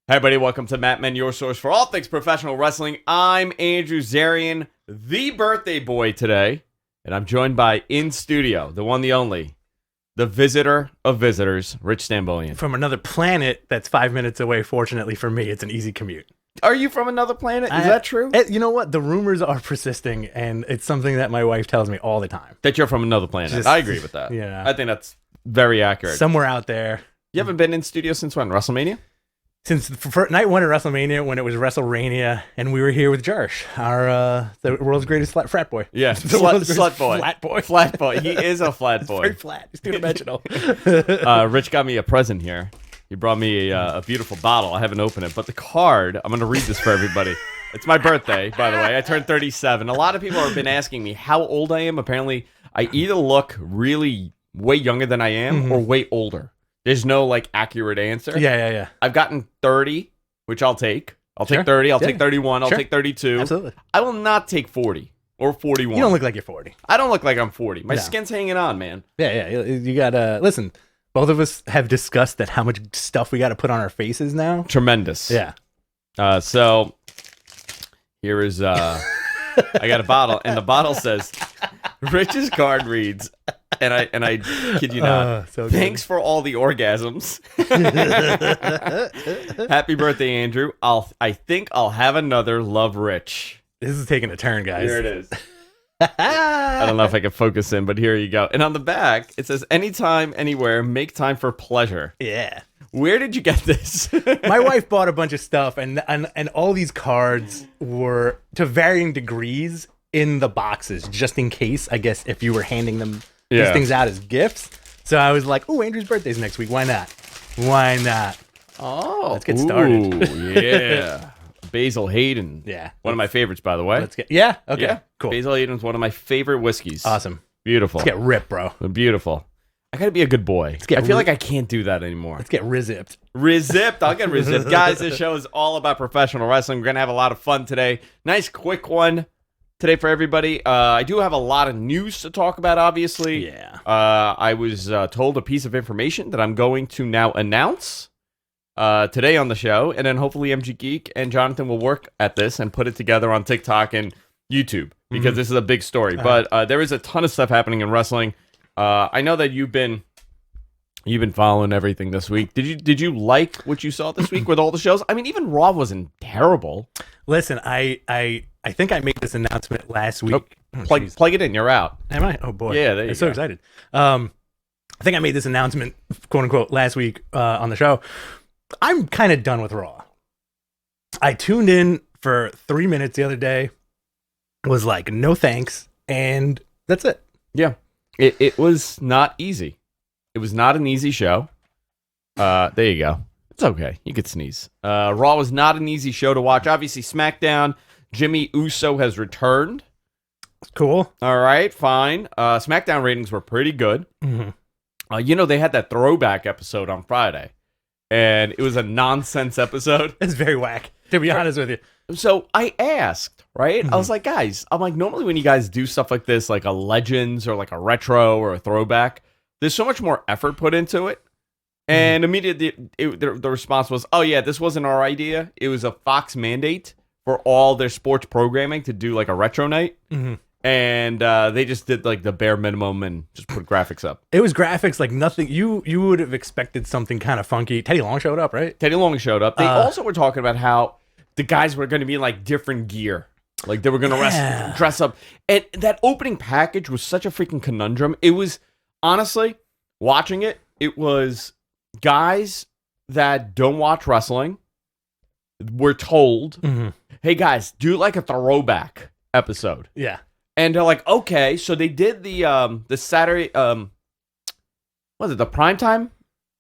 Hey everybody, welcome to Matt Men, your source for all things professional wrestling. I'm Andrew Zarian, the birthday boy today, and I'm joined by in studio, the one, the only, the visitor of visitors, Rich Stambolian. From another planet that's 5 minutes away. Fortunately for me, it's an easy commute. Are you from another planet? Is that true? You know what? The rumors are persisting, and it's something that my wife tells me all the time. That you're from another planet. I agree with that. Yeah. I think that's very accurate. Somewhere out there. You haven't been in studio since when? WrestleMania? Since night one at WrestleMania, when it was WrestleMania, and we were here with Jarsh, the world's greatest frat boy. Yeah, slut boy. Flat boy. Flat boy. He is a flat boy. Very flat. He's two-dimensional. Rich got me a present here. He brought me a beautiful bottle. I haven't opened it, but the card, I'm going to read this for everybody. It's my birthday, by the way. I turned 37. A lot of people have been asking me how old I am. Apparently, I either look really way younger than I am or way older. There's no, accurate answer. Yeah. I've gotten 30, which I'll take. I'll take 30. I'll take 31. I'll take 32. Absolutely. I will not take 40 or 41. You don't look like you're 40. I don't look like I'm 40. My skin's hanging on, man. Yeah. You got to... Listen, both of us have discussed that how much stuff we got to put on our faces now. Tremendous. Yeah. So, here is... I got a bottle, and the bottle says... Rich's card reads... And I kid you not. So thanks for all the orgasms. Happy birthday, Andrew. I think I'll have another. Love, Rich. This is taking a turn, guys. Here it is. I don't know if I can focus in, but here you go. And on the back, it says, anytime, anywhere, make time for pleasure. Yeah. Where did you get this? My wife bought a bunch of stuff, and all these cards were to varying degrees in the boxes, just in case, I guess, if you were handing them these things out as gifts. So I was like, oh, Andrew's birthday's next week. Why not? Oh. Let's get started. Ooh, yeah. Basil Hayden. Yeah. One of my favorites, by the way. Okay. Yeah. Cool. Basil Hayden's one of my favorite whiskeys. Awesome. Beautiful. Let's get ripped, bro. Beautiful. I gotta be a good boy. I feel like I can't do that anymore. Let's get rizipped. Rizipped. I'll get rizipped. Guys, this show is all about professional wrestling. We're gonna have a lot of fun today. Nice quick one today for everybody. I do have a lot of news to talk about, obviously. Yeah. I was told a piece of information that I'm going to now announce today on the show, and then hopefully MG Geek and Jonathan will work at this and put it together on TikTok and YouTube, because this is a big story. But there is a ton of stuff happening in wrestling. I know that you've been following everything this week. Did you like what you saw this week with all the shows? I mean, even Raw wasn't terrible. Listen, I think I made this announcement last week. Plug it in. You're out. Am I? Oh boy. Yeah, there you I'm so excited. I think I made this announcement, quote unquote, last week on the show. I'm kind of done with Raw. I tuned in for 3 minutes the other day. Was like, no thanks, and that's it. Yeah. It was not easy. It was not an easy show. There you go. It's okay. You could sneeze. Raw was not an easy show to watch. Obviously, SmackDown, Jimmy Uso has returned. Cool. All right, fine. SmackDown ratings were pretty good. Mm-hmm. They had that throwback episode on Friday, and it was a nonsense episode. It's very whack, to be honest with you. So I asked, right? I was like, guys, normally when you guys do stuff like this, like a Legends or like a retro or a throwback, there's so much more effort put into it. And immediately the response was, oh yeah, this wasn't our idea. It was a Fox mandate for all their sports programming to do like a retro night. And they just did like the bare minimum and just put graphics up. It was graphics like nothing. You would have expected something kind of funky. Teddy Long showed up, right? Teddy Long showed up. They also were talking about how the guys were going to be in like different gear. Like they were going to dress up. And that opening package was such a freaking conundrum. It was, honestly, watching it, it was guys that don't watch wrestling were told, hey guys, do like a throwback episode. Yeah. And they're like, okay. So they did the Saturday, was it the primetime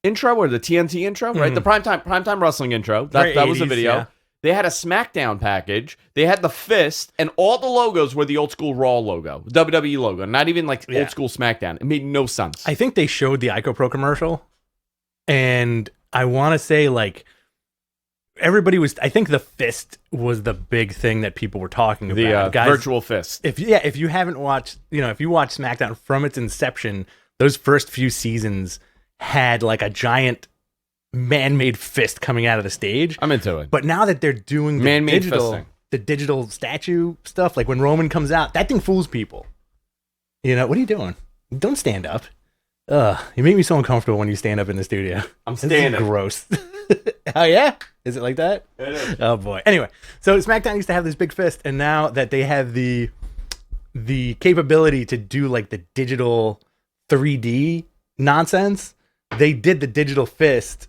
intro or the TNT intro? Right? The primetime wrestling intro. That was the video. Yeah. They had a SmackDown package. They had the fist, and all the logos were the old school Raw logo, WWE logo, not even like old school SmackDown. It made no sense. I think they showed the IcoPro commercial, and I want to say like everybody was. I think the fist was the big thing that people were talking about. The virtual fist. If you haven't watched, if you watch SmackDown from its inception, those first few seasons had like a giant man-made fist coming out of the stage. I'm into it. But now that they're doing the digital statue stuff, like when Roman comes out, that thing fools people. You know, what are you doing? Don't stand up. You make me so uncomfortable when you stand up in the studio. I'm standing. This is gross. Oh, yeah? Is it like that? It is. Oh, boy. Anyway, so SmackDown used to have this big fist, and now that they have the capability to do like the digital 3D nonsense, they did the digital fist,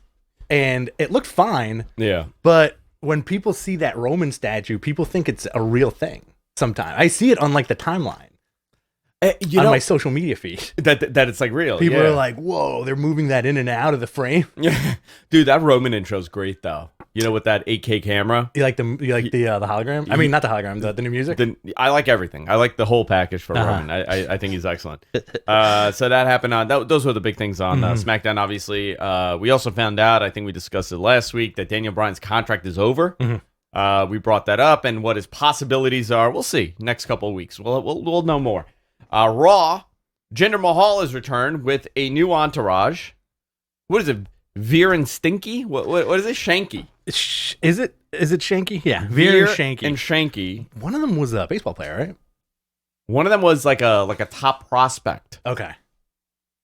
and it looked fine. Yeah. But when people see that Roman statue, people think it's a real thing sometimes. I see it on like the timeline. On my social media feed. That it's like real. People are like, whoa, they're moving that in and out of the frame. Dude, that Roman intro's great though. You know, with that 8K camera. You like the hologram? I mean, not the hologram, the new music? I like everything. I like the whole package for Roman. I think he's excellent. So that happened on, those were the big things on SmackDown, obviously. We also found out, I think we discussed it last week, that Daniel Bryan's contract is over. We brought that up, and what his possibilities are, we'll see next couple of weeks. We'll know more. Raw, Jinder Mahal has returned with a new entourage. What is it? Veer and Stinky? What is it? Shanky. Is it Shanky? Yeah, Veer and Shanky. One of them was a baseball player, right? One of them was like a top prospect. Okay.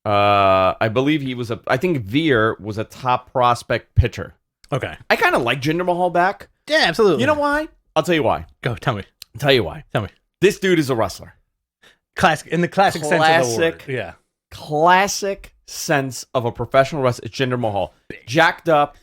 I believe I think Veer was a top prospect pitcher. Okay. I kind of like Jinder Mahal back. Yeah, absolutely. You know why? I'll tell you why. Go, tell me. I'll tell you why. Tell me. This dude is a wrestler. Classic, in the classic sense of the word. Yeah. Classic sense of a professional wrestler. It's Jinder Mahal. Big. Jacked up,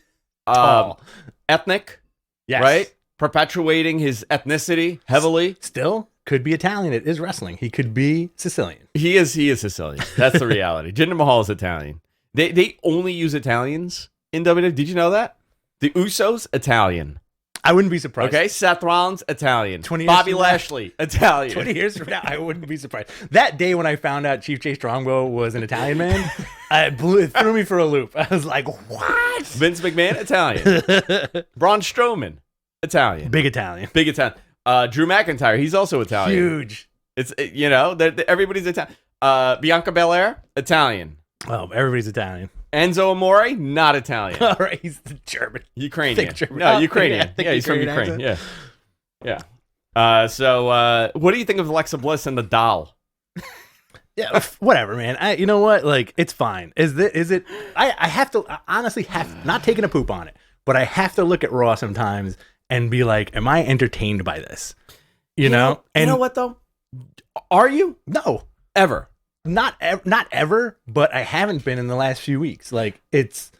ethnic, yes. Right? Perpetuating his ethnicity heavily. Still could be Italian. It is wrestling. He could be Sicilian. He is Sicilian. That's the reality. Jinder Mahal is Italian. They only use Italians in WWE. Did you know that? The Usos, Italian. I wouldn't be surprised. Okay, Seth Rollins, Italian. Bobby Lashley, Italian. 20 years from now, I wouldn't be surprised. That day when I found out Chief Jay Strongbow was an Italian man, it threw me for a loop. I was like, what? Vince McMahon, Italian. Braun Strowman, Italian. Big Italian. Big Italian. Drew McIntyre, he's also Italian. Huge. It's, everybody's Italian. Bianca Belair, Italian. Oh, everybody's Italian. Enzo Amore, not Italian. All right, he's the German. Ukrainian. German. No, Ukrainian. Yeah, he's from Ukraine. Yeah. So, what do you think of Alexa Bliss and the doll? Yeah, whatever, man. You know what? Like, it's fine. Is it? I have to, I honestly not taking a poop on it, but I have to look at Raw sometimes and be like, am I entertained by this? You know? And you know what, though? Are you? No. Ever. Not ever, but I haven't been in the last few weeks. Like, it's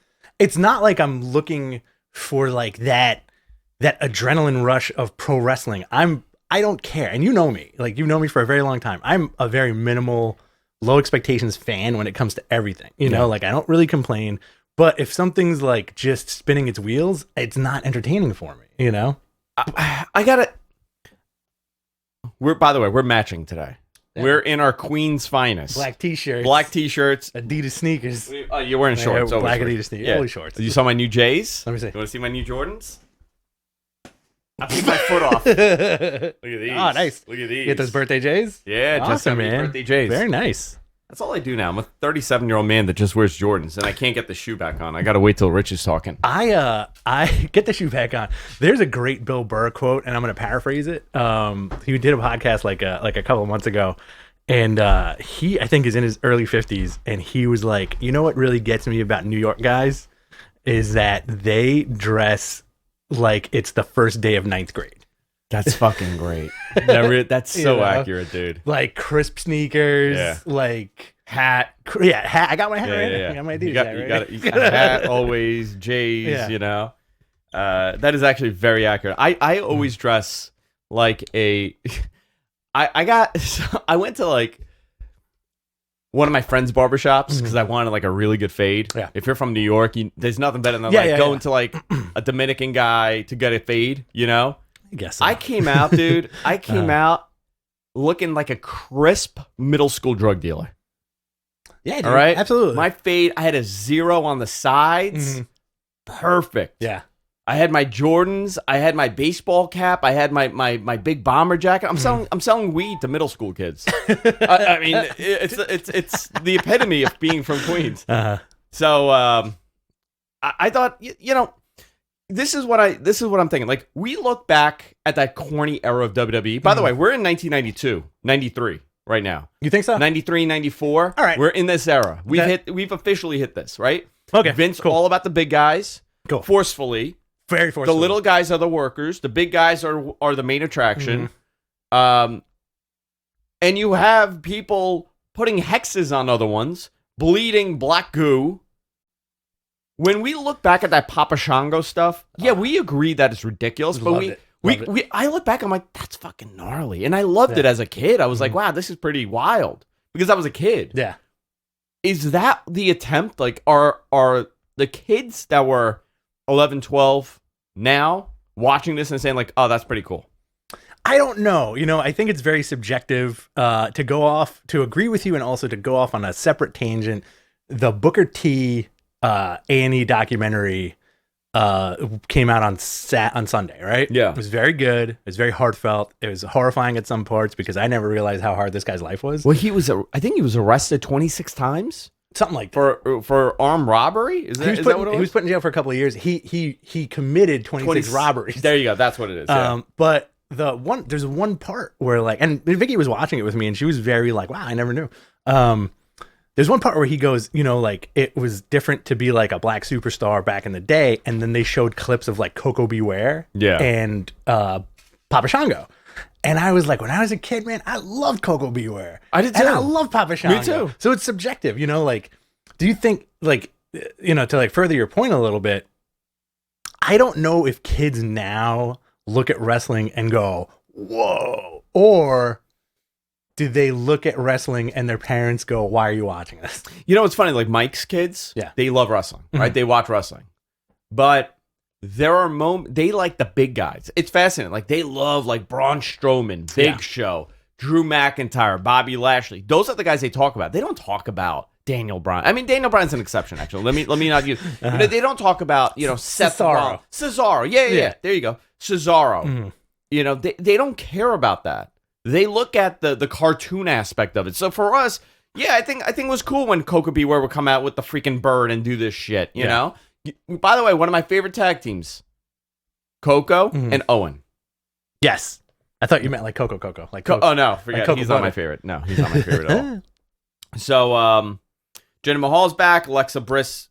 not like I'm looking for like that adrenaline rush of pro wrestling. I don't care. And you know me. Like, you've known me for a very long time. I'm a very minimal, low expectations fan when it comes to everything. You know, like, I don't really complain. But if something's like just spinning its wheels, it's not entertaining for me, you know? I gotta. By the way, we're matching today. Yeah. We're in our Queen's finest. Black t-shirts. Adidas sneakers. You're wearing shorts. Black Adidas sneakers. Yeah. Holy shorts. You saw my new J's? Let me see. You want to see my new Jordans? I took my foot off. Look at these. Oh, nice. Look at these. You get those birthday J's? Yeah, awesome, just man. Birthday J's. Very nice. That's all I do now. I'm a 37-year-old man that just wears Jordans, and I can't get the shoe back on. I got to wait till Rich is talking. I get the shoe back on. There's a great Bill Burr quote, and I'm going to paraphrase it. He did a podcast like a couple of months ago, and he, I think, is in his early 50s, and he was like, you know what really gets me about New York guys is that they dress like it's the first day of ninth grade. That's fucking great. That's so accurate, dude. Like crisp sneakers, like hat. Yeah, hat. I got my hat right now. I got my Adidas hat right. You got a hat, always, J's, you know. That is actually very accurate. I always dress like a... I went to like one of my friends' barbershops because I wanted like a really good fade. Yeah. If you're from New York, there's nothing better than going to like a Dominican guy to get a fade, you know? I guess so. I came out, dude. I came out looking like a crisp middle school drug dealer. Yeah, dude, all right? Absolutely. My fade, I had a 0 on the sides. Perfect. Yeah. I had my Jordans. I had my baseball cap. I had my big bomber jacket. I'm selling weed to middle school kids. I mean, it's the epitome of being from Queens. So I thought, this is what I'm thinking. Like, we look back at that corny era of WWE. By the way, we're in 1992, 93 right now. You think so? 93, 94. All right. We're in this era. We've officially hit this, right? Okay. Vince cool. all about the big guys. Cool. Forcefully. Very forceful. The little guys are the workers. The big guys are the main attraction. And you have people putting hexes on other ones, bleeding black goo. When we look back at that Papa Shango stuff, we agree that it's ridiculous, but I look back, I'm like, that's fucking gnarly. And I loved it as a kid. I was like, wow, this is pretty wild. Because I was a kid. Yeah. Is that the attempt? Like, are the kids that were 11, 12 now watching this and saying like, oh, that's pretty cool? I don't know. I think it's very subjective to go off, to agree with you and also to go off on a separate tangent. The Booker T A&E documentary came out on Sunday, right? Yeah. It was very good. It was very heartfelt. It was horrifying at some parts because I never realized how hard this guy's life was. Well, I think he was arrested 26 times. Something like that. For armed robbery? Is that what it was? He was put in jail for a couple of years. He committed 26 robberies. There you go. That's what it is. Yeah. But there's one part where like, and Vicky was watching it with me and she was very like, wow, I never knew. There's one part where he goes, like it was different to be like a black superstar back in the day. And then they showed clips of like Coco Beware and Papa Shango. And I was like, when I was a kid, man, I loved Coco Beware. I did too. And I love Papa Shango. Me too. So it's subjective, like, do you think like, to like further your point a little bit, I don't know if kids now look at wrestling and go, whoa, or do they look at wrestling and their parents go, why are you watching this? It's funny, like Mike's kids, they love wrestling, right? They watch wrestling. But there are moments, they like the big guys. It's fascinating. Like, they love like Braun Strowman, Big Show, Drew McIntyre, Bobby Lashley. Those are the guys they talk about. They don't talk about Daniel Bryan. I mean, Daniel Bryan's an exception, actually. Let me not use. They don't talk about Seth Cesaro. Cesaro. Yeah. There you go. Cesaro. They don't care about that. They look at the cartoon aspect of it. So for us, I think it was cool when Coco Beware would come out with the freaking bird and do this shit. You know. By the way, one of my favorite tag teams, Coco and Owen. Yes, I thought you meant like Coco. Like Coco. Oh no, forget. Like he's not my favorite. No, he's not my favorite at all. So, Jinder Mahal's back. Alexa Bliss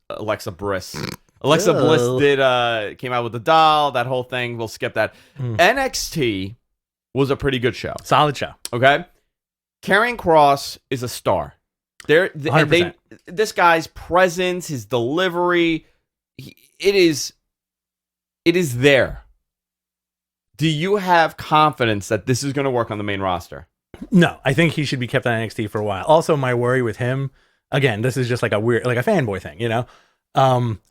came out with the doll. That whole thing. We'll skip that. NXT was a pretty good show. Solid show. Okay. Kerrion Kross is a star. This guy's presence, his delivery, it is there. Do you have confidence that this is going to work on the main roster? No, I think he should be kept on NXT for a while. Also, my worry with him, again, this is just like a weird, like a fanboy thing,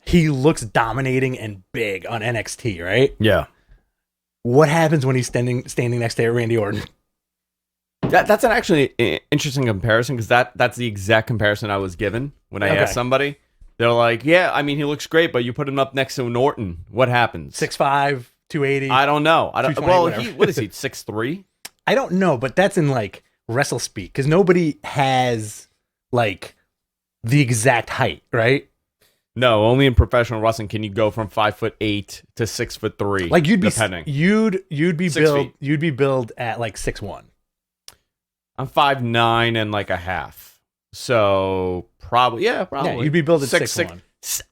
he looks dominating and big on NXT, right? Yeah. What happens when he's standing next to Randy Orton? That's an actually interesting comparison because that's the exact comparison I was given when I asked somebody. They're like, yeah, I mean, he looks great, but you put him up next to Orton. What happens? 6'5", 280. I don't know. Well, what is he, 6'3"? I don't know, but that's in like wrestle speak because nobody has like the exact height, right? No, only in professional wrestling can you go from 5'8" to 6'3". Like you'd be billed at like 6'1". I'm 5'9" and like a half, so probably. Yeah, you'd be billed at 6'1".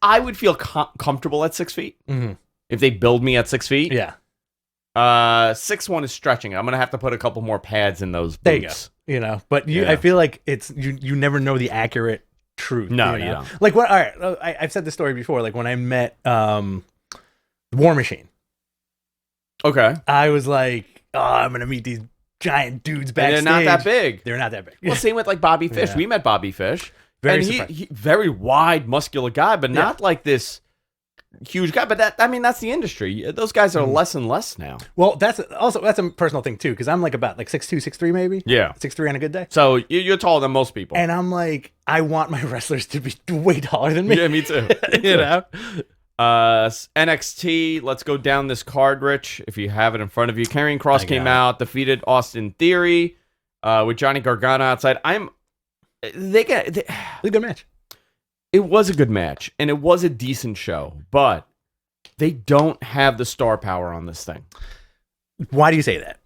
I would feel comfortable at 6 feet if they build me at 6 feet. Yeah. 6'1" is stretching. I'm gonna have to put a couple more pads in those boots. There you go. But I feel like it's you never know the accurate truth. No, you don't. Like what? All right, I've said this story before. Like when I met War Machine. Okay. I was like, oh, I'm gonna meet these giant dudes backstage. And they're not that big. They're not that big. Well, same with like Bobby Fish. We met Bobby Fish. He very wide, muscular guy, but not like this huge guy. But that's the industry. Those guys are less and less now. Well, that's a personal thing too, because I'm like about like 6'2", 6'3", maybe. Yeah, 6'3" on a good day. So you're taller than most people. And I'm like, I want my wrestlers to be way taller than me. Yeah, me too. You know. NXT, let's go down this card, Rich, if you have it in front of you. Kerrion Kross came out, defeated Austin Theory with Johnny Gargano outside. It's a good match. It was a good match, and it was a decent show, but they don't have the star power on this thing. Why do you say that?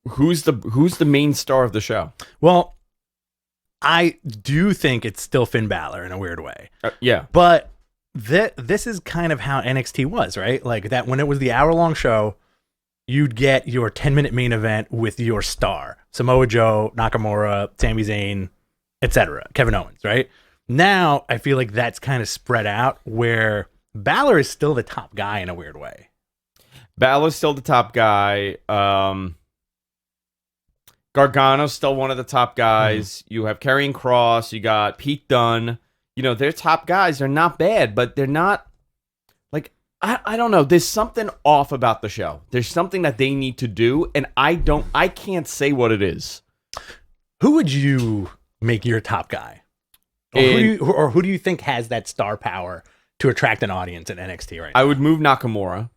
Who's the main star of the show? Well, I do think it's still Finn Balor in a weird way. Yeah. But this is kind of how NXT was, right? Like that when it was the hour-long show, you'd get your 10-minute main event with your star. Samoa Joe, Nakamura, Sami Zayn, etc. Kevin Owens, right? Now, I feel like that's kind of spread out where Balor is still the top guy in a weird way. Balor's still the top guy. Gargano's still one of the top guys. You have Kerrion Kross. You got Pete Dunne. You know, they're top guys. They're not bad, but they're not, like, I don't know. There's something off about the show. There's something that they need to do, and I can't say what it is. Who would you make your top guy? Or who do you think has that star power to attract an audience in NXT right now? I would move Nakamura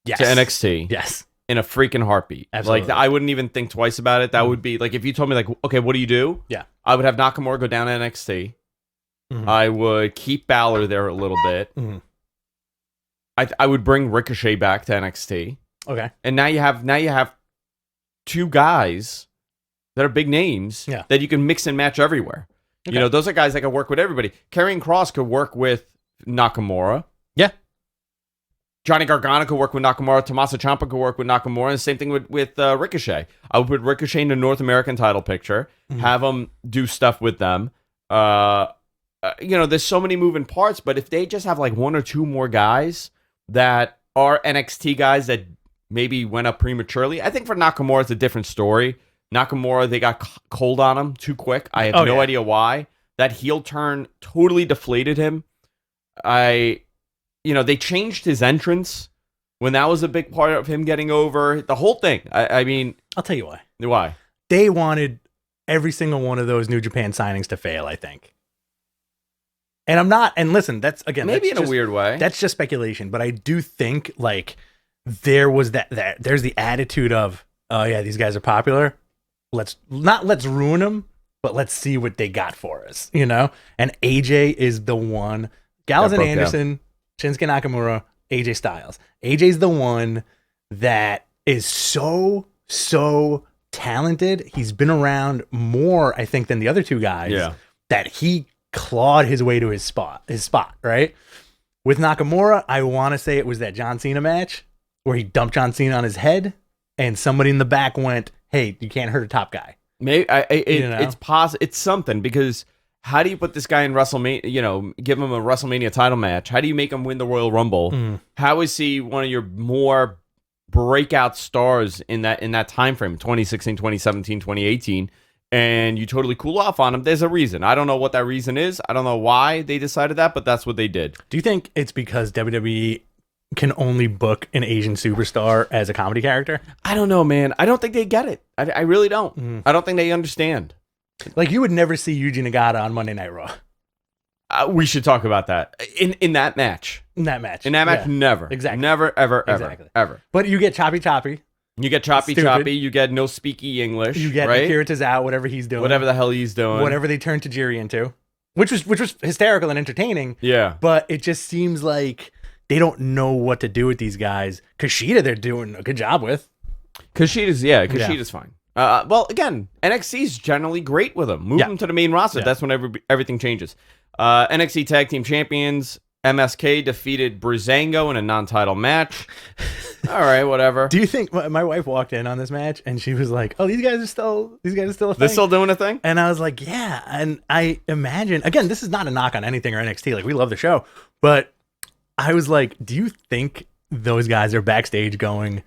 to NXT. Yes. In a freaking heartbeat. Absolutely. Like, I wouldn't even think twice about it. That would be, like, if you told me, like, okay, what do you do? Yeah. I would have Nakamura go down to NXT. Mm-hmm. I would keep Balor there a little bit. Mm-hmm. I would bring Ricochet back to NXT. Okay. And now you have two guys that are big names that you can mix and match everywhere. Okay. You know, those are guys that can work with everybody. Kerrion Kross could work with Nakamura. Yeah. Johnny Gargano could work with Nakamura. Tommaso Ciampa could work with Nakamura. And the same thing with Ricochet. I would put Ricochet in the North American title picture, have them do stuff with them. You know, there's so many moving parts, but if they just have like one or two more guys that are NXT guys that maybe went up prematurely, I think for Nakamura, it's a different story. Nakamura, they got cold on him too quick. I have no idea why. That heel turn totally deflated him. You know, they changed his entrance when that was a big part of him getting over. The whole thing. I mean... I'll tell you why. Why? They wanted every single one of those New Japan signings to fail, I think. And I'm not... And listen, that's, again... Maybe that's in a weird way. That's just speculation. But I do think, like, there was there's the attitude of, oh, yeah, these guys are popular. Let's ruin them, but let's see what they got for us, you know? And AJ is the one. Gallows and Anderson... Shinsuke Nakamura, AJ Styles. AJ's the one that is so talented. He's been around more, I think, than the other two guys. Yeah. That he clawed his way to his spot, right? With Nakamura, I want to say it was that John Cena match where he dumped John Cena on his head and somebody in the back went, hey, you can't hurt a top guy. Maybe it's something, because how do you put this guy in WrestleMania, you know, give him a WrestleMania title match? How do you make him win the Royal Rumble? How is he one of your more breakout stars in that time frame, 2016, 2017, 2018, and you totally cool off on him? There's a reason. I don't know what that reason is. I don't know why they decided that, but that's what they did. Do you think it's because WWE can only book an Asian superstar as a comedy character? I don't know, man. I don't think they get it. I really don't. I don't think they understand. Like, you would never see Yuji Nagata on Monday Night Raw. We should talk about that. In that match. In that match, never. Exactly. Never, ever. But you get choppy. You get choppy. You get no speaky English. You get right? Akira Tozawa, whatever he's doing. Whatever the hell he's doing. Whatever they turned Tajiri into. Which was hysterical and entertaining. Yeah. But it just seems like they don't know what to do with these guys. Kushida, they're doing a good job with. Kushida's fine. Well, again, NXT's generally great with them. Move them to the main roster. That's when everything changes. NXT Tag Team Champions, MSK defeated Breezango in a non-title match. All right, whatever. Do you think my wife walked in on this match and she was like, "Oh, these guys are still a thing? They're still doing a thing?" And I was like, "Yeah." And I imagine, again, this is not a knock on anything or NXT. Like, we love the show, but I was like, "Do you think those guys are backstage going,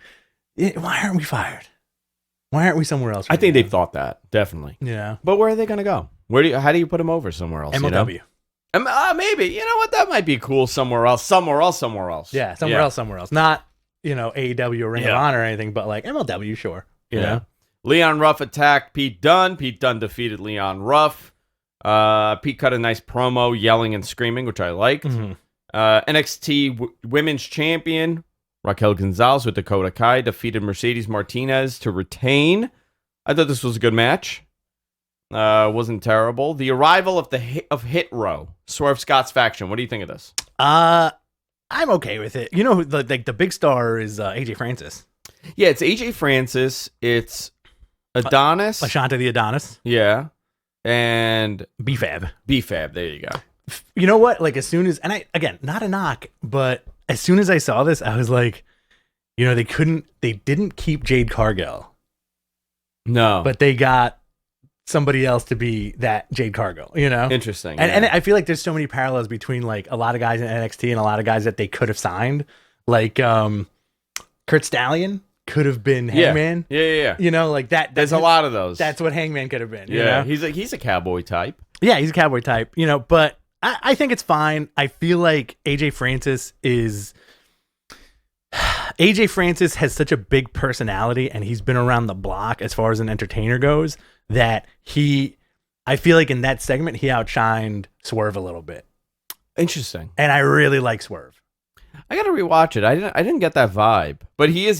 why aren't we fired? Why aren't we somewhere else?" I think they've thought that, definitely. Yeah. But where are they going to go? How do you put them over somewhere else? MLW. You know? Maybe. You know what? That might be cool somewhere else. Yeah, somewhere else. Not, AEW or Ring of Honor or anything, but like MLW, sure. You know? Leon Ruff attacked Pete Dunne. Pete Dunne defeated Leon Ruff. Pete cut a nice promo, yelling and screaming, which I liked. NXT Women's Champion Raquel Gonzalez with Dakota Kai defeated Mercedes Martinez to retain. I thought this was a good match. wasn't terrible. The arrival of Hit Row, Swerve Scott's faction. What do you think of this? I'm okay with it. You know, the big star is AJ Francis. Yeah, it's AJ Francis. It's Adonis. Ashante the Adonis. Yeah. And B-Fab. B-Fab, there you go. You know what? Like, as soon as, and again, not a knock, but as soon as I saw this, I was like, you know, they didn't keep Jade Cargill. No. But they got somebody else to be that Jade Cargill, you know? Interesting. And I feel like there's so many parallels between like a lot of guys in NXT and a lot of guys that they could have signed. Like Kurt Stallion could have been Hangman. Yeah. You know, like that. There's a lot of those. That's what Hangman could have been. Yeah, you know? he's a cowboy type. Yeah, he's a cowboy type, you know, but I think it's fine. I feel like AJ Francis has such a big personality and he's been around the block as far as an entertainer goes that I feel like in that segment he outshined Swerve a little bit. Interesting. And I really like Swerve. I got to rewatch it. I didn't get that vibe. But he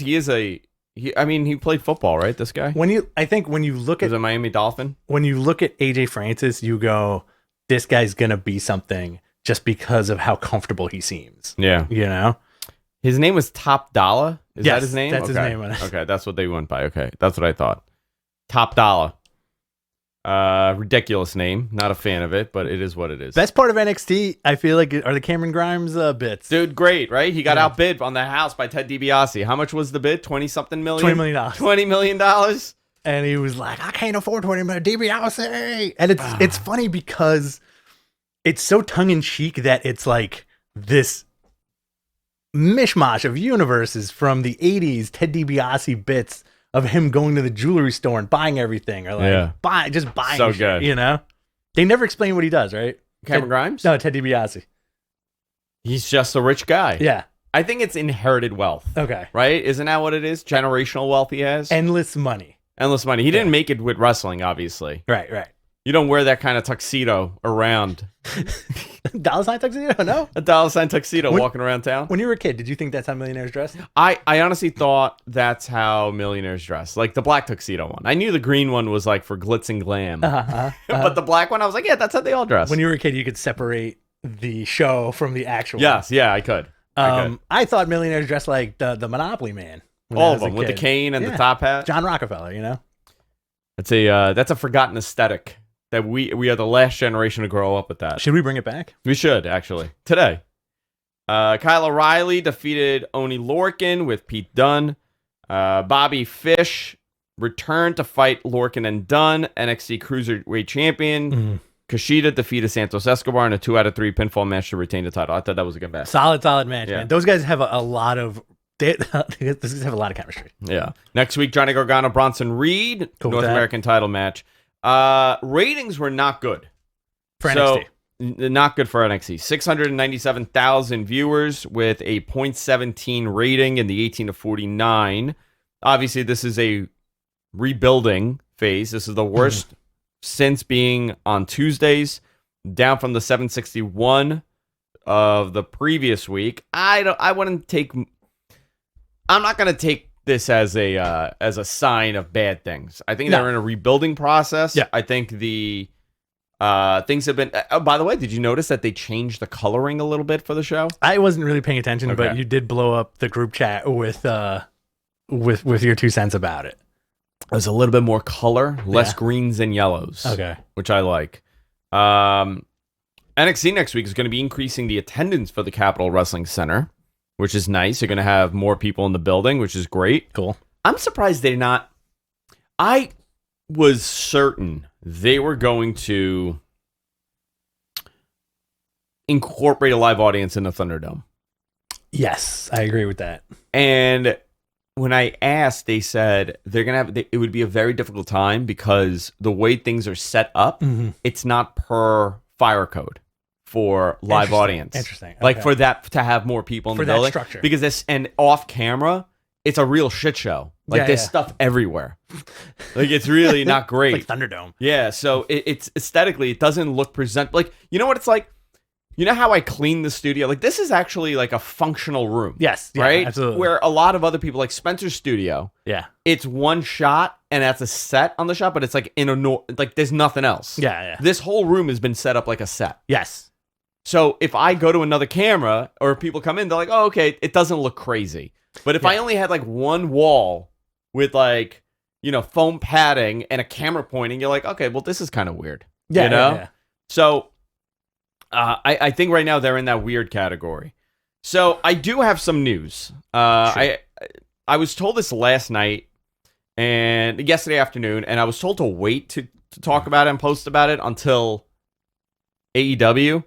played football, right? This guy? I think when you look at a Miami Dolphin. When you look at AJ Francis, you go, this guy's going to be something just because of how comfortable he seems. Yeah. You know? His name was Top Dollar? Is that his name? That's his name. Okay, that's what they went by. Okay, that's what I thought. Top Dollar. Ridiculous name. Not a fan of it, but it is what it is. Best part of NXT, I feel like, are the Cameron Grimes bits. Dude, great, right? He got outbid on the house by Ted DiBiase. How much was the bid? 20-something million? $20 million. $20 million? And he was like, I can't afford $20 million. DiBiase. And it's funny because it's so tongue-in-cheek that it's like this mishmash of universes from the 80s, Ted DiBiase bits of him going to the jewelry store and buying everything, or like buying so shit, good. You know? They never explain what he does, right? Cameron Grimes? No, Ted DiBiase. He's just a rich guy. Yeah. I think it's inherited wealth. Okay. Right? Isn't that what it is? Generational wealth he has? Endless money. Endless money. He didn't make it with wrestling, obviously. Right. You don't wear that kind of tuxedo around. Dollar sign tuxedo? No? A dollar sign tuxedo walking around town? When you were a kid, did you think that's how millionaires dressed? I honestly thought that's how millionaires dress. Like the black tuxedo one. I knew the green one was like for glitz and glam. But the black one, I was like, yeah, that's how they all dress. When you were a kid, you could separate the show from the actual. Yes, yeah, I could. I thought millionaires dressed like the Monopoly man. All of them, with the cane and the top hat. John Rockefeller, you know? That's a forgotten aesthetic. That we are the last generation to grow up with that. Should we bring it back? We should, actually. Today. Kyle O'Reilly defeated Oney Lorcan with Pete Dunne. Bobby Fish returned to fight Lorcan and Dunne, NXT Cruiserweight Champion. Mm-hmm. Kushida defeated Santos Escobar in a 2 out of 3 pinfall match to retain the title. I thought that was a good match. Solid match, man. Those guys have a lot of... These guys have a lot of chemistry. Yeah. Next week, Johnny Gargano, Bronson Reed, North American title match. Ratings were not good for NXT. Not good for NXT. 697,000 viewers with a .17 rating in the 18 to 49. Obviously, this is a rebuilding phase. This is the worst since being on Tuesdays, down from the 761 of the previous week. I'm not going to take this as a sign of bad things. I think they're in a rebuilding process. Yeah. I think the things have been. By the way, did you notice that they changed the coloring a little bit for the show? I wasn't really paying attention, but you did blow up the group chat with your 2 cents about it. There's a little bit more color, less greens and yellows. Okay, which I like. NXT next week is going to be increasing the attendance for the Capitol Wrestling Center, which is nice. You're going to have more people in the building, which is great. Cool. I'm surprised they're not. I was certain they were going to incorporate a live audience in the Thunderdome. Yes, I agree with that. And when I asked, they said they're going to have, it would be a very difficult time because the way things are set up, it's not per fire code for live audience. Interesting. Okay. Like for that to have more people in the building. Structure. Because this, and off camera, it's a real shit show. Like there's stuff everywhere. Like it's really not great. Like Thunderdome. Yeah, so it's aesthetically, it doesn't look like, you know what it's like? you know how I clean the studio? Like, this is actually like a functional room. Yes. Yeah, right? absolutely. Where a lot of other people, like Spencer's studio, Yeah. it's one shot and that's a set on the shot, but it's like like there's nothing else. Yeah. This whole room has been set up like a set. Yes. So if I go to another camera or if people come in, they're like, oh, okay, it doesn't look crazy. But if I only had like one wall with like, foam padding and a camera pointing, you're like, okay, well, this is kind of weird. Yeah. You know? Yeah. So I think right now they're in that weird category. So I do have some news. Sure. I was told this last night and yesterday afternoon, and I was told to wait to talk about it and post about it until AEW.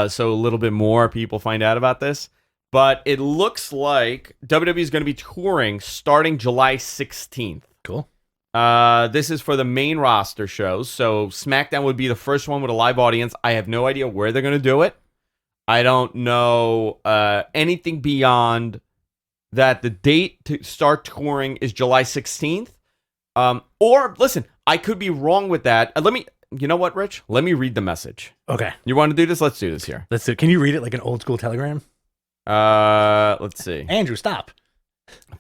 So a little bit more people find out about this. But it looks like WWE is going to be touring starting July 16th. Cool. This is for the main roster shows. So SmackDown would be the first one with a live audience. I have no idea where they're going to do it. I don't know anything beyond that. The date to start touring is July 16th. Or, listen, I could be wrong with that. You know what, Rich? Let me read the message. Okay. You want to do this? Let's do this here. Let's do it. Can you read it like an old school telegram? Let's see. Andrew, stop.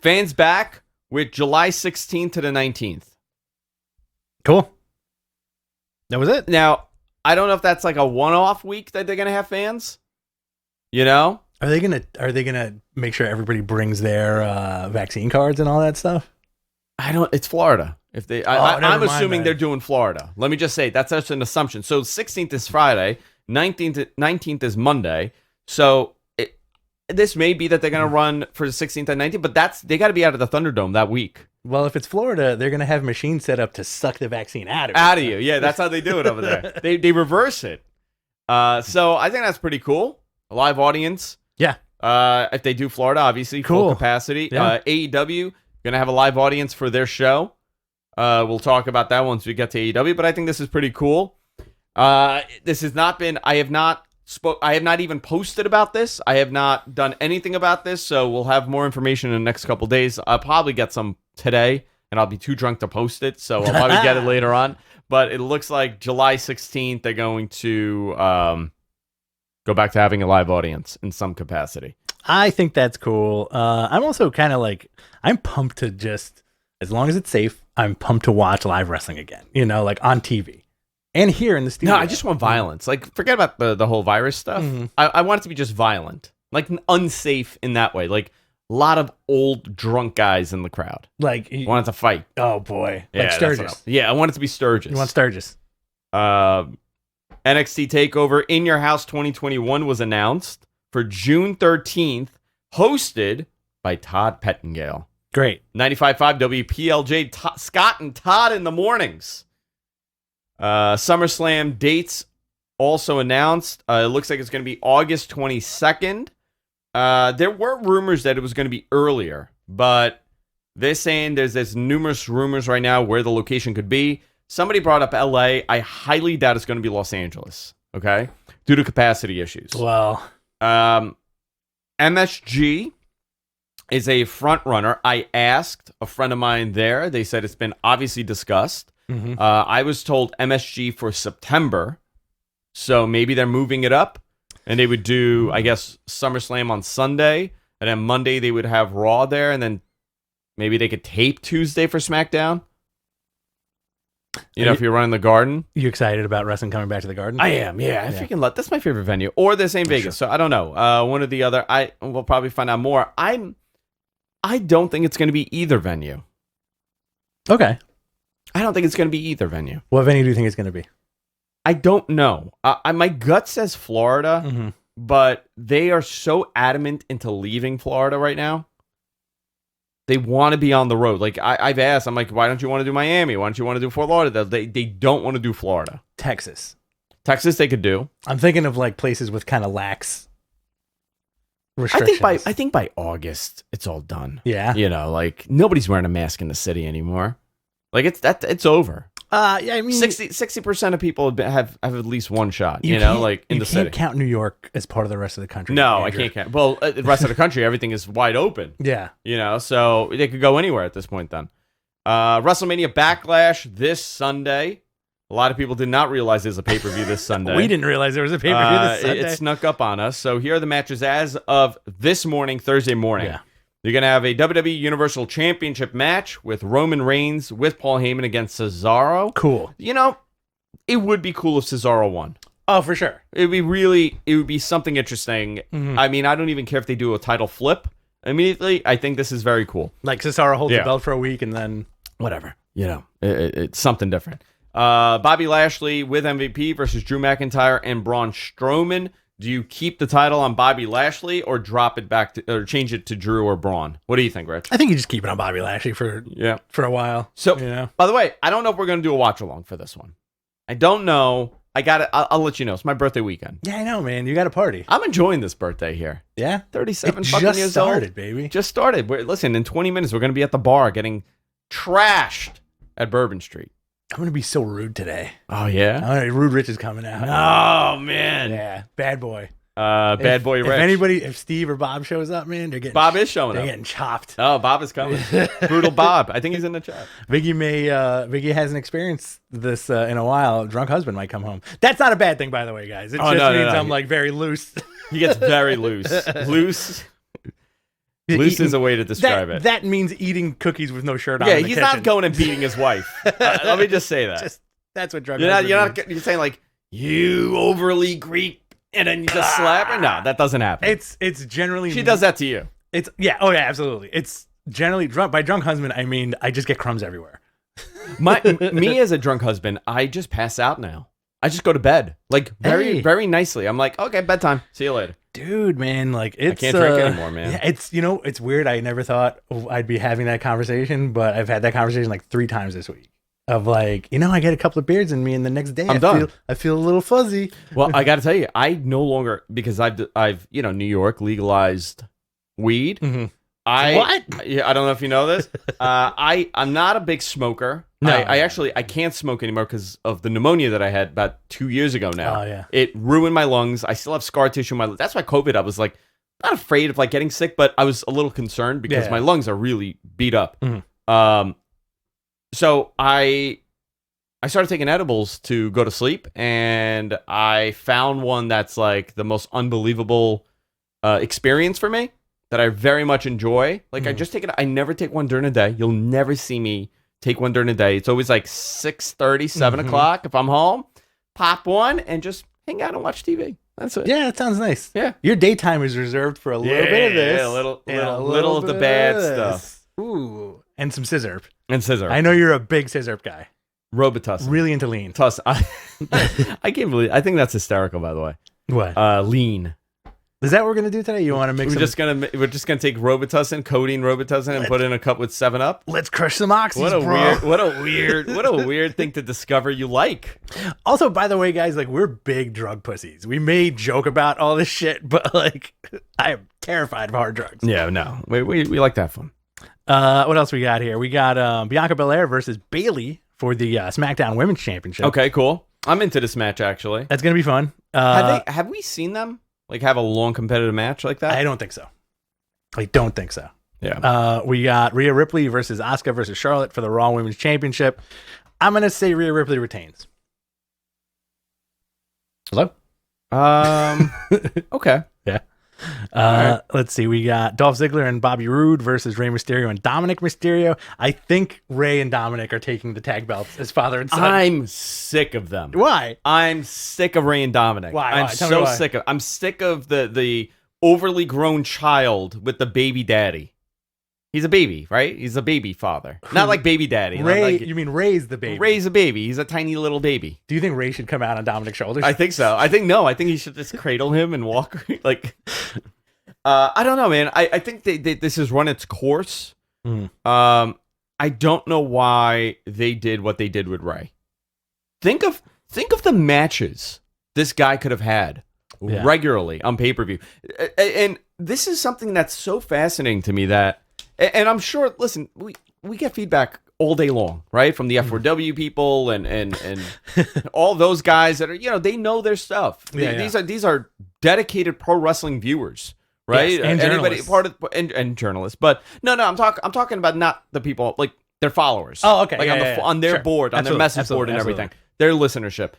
Fans back with July 16th to the 19th. Cool. That was it. Now, I don't know if that's like a one-off week that they're going to have fans. You know? Are they gonna make sure everybody brings their vaccine cards and all that stuff? It's Florida. If they, I'm assuming that. they're doing Florida. Let me just say that's just an assumption. So 16th is Friday, 19th is Monday. So this may be that they're gonna run for the 16th and 19th, but they got to be out of the Thunderdome that week. Well, if it's Florida, they're gonna have machines set up to suck the vaccine out of you. Yeah, that's how they do it over there. They reverse it. So I think that's pretty cool. A live audience. Yeah. If they do Florida, obviously full capacity. Yeah. AEW gonna have a live audience for their show. We'll talk about that once we get to AEW, but I think this is pretty cool. This has not been. I have not even posted about this. I have not done anything about this, so we'll have more information in the next couple days. I'll probably get some today, and I'll be too drunk to post it, so I'll probably get it later on. But it looks like July 16th, they're going to go back to having a live audience in some capacity. I think that's cool. I'm also kind of like, I'm pumped to just, as long as it's safe, I'm pumped to watch live wrestling again, like on TV and here in the studio. No, I just want violence. Like, forget about the whole virus stuff. Mm-hmm. I want it to be just violent, like unsafe in that way. Like a lot of old drunk guys in the crowd. Like, I want it to fight. Oh boy. Yeah, like Sturgis. I want it to be Sturgis. You want Sturgis. NXT TakeOver In Your House 2021 was announced for June 13th, hosted by Todd Pettingale. Great. 95.5 WPLJ, Scott and Todd in the mornings. SummerSlam dates also announced. It looks like it's going to be August 22nd. There were rumors that it was going to be earlier, but they're saying there's numerous rumors right now where the location could be. Somebody brought up LA. I highly doubt it's going to be Los Angeles, okay? Due to capacity issues. Well, MSG is a front runner. I asked a friend of mine there. They said it's been obviously discussed. Mm-hmm. I was told MSG for September, so maybe they're moving it up, and they would do, I guess, SummerSlam on Sunday, and then Monday they would have Raw there, and then maybe they could tape Tuesday for SmackDown. If you're running the Garden. You excited about wrestling coming back to the Garden? I am, yeah. I freaking love. That's my favorite venue. Or the same Vegas, so I don't know. One or the other. We'll probably find out more. I don't think it's going to be either venue. Okay. I don't think it's going to be either venue. What venue do you think it's going to be? I don't know. My gut says Florida, mm-hmm. but they are so adamant into leaving Florida right now. They want to be on the road. Like, I've asked, I'm like, why don't you want to do Miami? Why don't you want to do Fort Lauderdale? They don't want to do Florida. Texas they could do. I'm thinking of like places with kind of lax restrictions. I think by August it's all done. Yeah. Like nobody's wearing a mask in the city anymore. Like it's over. Yeah, I mean 60% of people have at least one shot, like in the city. You can't count New York as part of the rest of the country. No, Andrew. I can't count. Well, the rest of the country, everything is wide open. Yeah. So they could go anywhere at this point then. WrestleMania Backlash this Sunday. A lot of people did not realize there's a pay-per-view this Sunday. We didn't realize there was a pay-per-view this Sunday. It snuck up on us. So here are the matches as of this morning, Thursday morning. Yeah. You're going to have a WWE Universal Championship match with Roman Reigns with Paul Heyman against Cesaro. Cool. You know, it would be cool if Cesaro won. Oh, for sure. It would be something interesting. Mm-hmm. I mean, I don't even care if they do a title flip immediately. I think this is very cool. Like Cesaro holds the belt for a week and then... Whatever. You know, it's something different. Bobby Lashley with MVP versus Drew McIntyre and Braun Strowman. Do you keep the title on Bobby Lashley or drop it back to, or change it to Drew or Braun? What do you think, Rich? I think you just keep it on Bobby Lashley for a while. So, you know? By the way, I don't know if we're going to do a watch along for this one. I don't know. I'll let you know. It's my birthday weekend. Yeah, I know, man. You got a party. I'm enjoying this birthday here. Yeah? 37 it fucking just years started, old. baby. Just started. Listen, in 20 minutes, we're going to be at the bar getting trashed at Bourbon Street. I'm going to be so rude today. Oh, yeah? Rude Rich is coming out. Oh, man. Yeah, bad boy. Bad boy Rich. If Steve or Bob shows up, man, they're getting... Bob is showing up. They're getting chopped. Oh, Bob is coming. Brutal Bob. I think he's in the chat. Biggie hasn't experienced this in a while. Drunk husband might come home. That's not a bad thing, by the way, guys. It means I'm like very loose. He gets very loose. Loose is a way to describe it. That means eating cookies with no shirt on. Yeah, he's not going and beating his wife. Let me just say that. That's what drunk. You're saying like you overly Greek and then you just slap her. No, that doesn't happen. It's generally she does that to you. Oh yeah, absolutely. It's generally drunk. By drunk husband, I mean I just get crumbs everywhere. Me as a drunk husband, I just pass out now. I just go to bed like very nicely. I'm like, okay, bedtime. See you later. Dude, man, like I can't drink anymore, man. Yeah, it's weird. I never thought I'd be having that conversation, but I've had that conversation like 3 times this week. Of like, I get a couple of beers in me, and the next day I'm done. I feel a little fuzzy. Well, I got to tell you, I no longer, because I've New York legalized weed. Mm-hmm. I don't know if you know this. I'm not a big smoker. No, I can't smoke anymore because of the pneumonia that I had about 2 years ago now. Oh, yeah. It ruined my lungs. I still have scar tissue in my lungs. That's why COVID, I was like, not afraid of like getting sick, but I was a little concerned because my lungs are really beat up. Mm-hmm. So I started taking edibles to go to sleep, and I found one that's like the most unbelievable experience for me that I very much enjoy. Like I just take it. I never take one during the day. You'll never see me take one during the day. It's always like 6:30, 7 o'clock. If I'm home, pop one and just hang out and watch TV. That's it. Yeah, that sounds nice. Yeah. Your daytime is reserved for a little bit of this. Yeah, a little of the bad stuff. Ooh. And some scissor. And scissor. I know you're a big scissor guy. Robitussin. Really into lean. Tuss. I can't believe. I think that's hysterical, by the way. What? Lean. Is that what we're gonna do today? You want to mix? We're just gonna take Robitussin, codeine Robitussin, and put it in a cup with 7-Up. Let's crush some oxys, What a weird thing to discover you like. Also, by the way, guys, like we're big drug pussies. We may joke about all this shit, but like I'm terrified of hard drugs. Yeah, no, we like to have fun. What else we got here? We got Bianca Belair versus Bayley for the SmackDown Women's Championship. Okay, cool. I'm into this match actually. That's gonna be fun. Have we seen them like have a long competitive match like that? I don't think so. I don't think so. Yeah. We got Rhea Ripley versus Asuka versus Charlotte for the Raw Women's Championship. I'm gonna say Rhea Ripley retains. Hello? Okay. Yeah. Right. Let's see. We got Dolph Ziggler and Bobby Roode versus Rey Mysterio and Dominic Mysterio. I think Rey and Dominic are taking the tag belts as father and son. I'm sick of them. Why? I'm sick of Rey and Dominic. Why? I'm so sick of. I'm sick of the overly grown child with the baby daddy. He's a baby, right? He's a baby father, not like baby daddy. Rey, you mean Rey's the baby? Rey's a baby. He's a tiny little baby. Do you think Rey should come out on Dominic's shoulders? I think so. I think he should just cradle him and walk. Like, I don't know, man. I think this has run its course. Mm. I don't know why they did what they did with Rey. Think of the matches this guy could have had regularly on pay-per-view, and this is something that's so fascinating to me that. And I'm sure, listen, we get feedback all day long, right? From the F4W people and all those guys that are, they know their stuff. These are dedicated pro wrestling viewers, right? Yes, and anybody journalists. and journalists. But no, I'm talking about not the people, like their followers. Oh, okay. Like on their board, on their message board and everything. their listenership.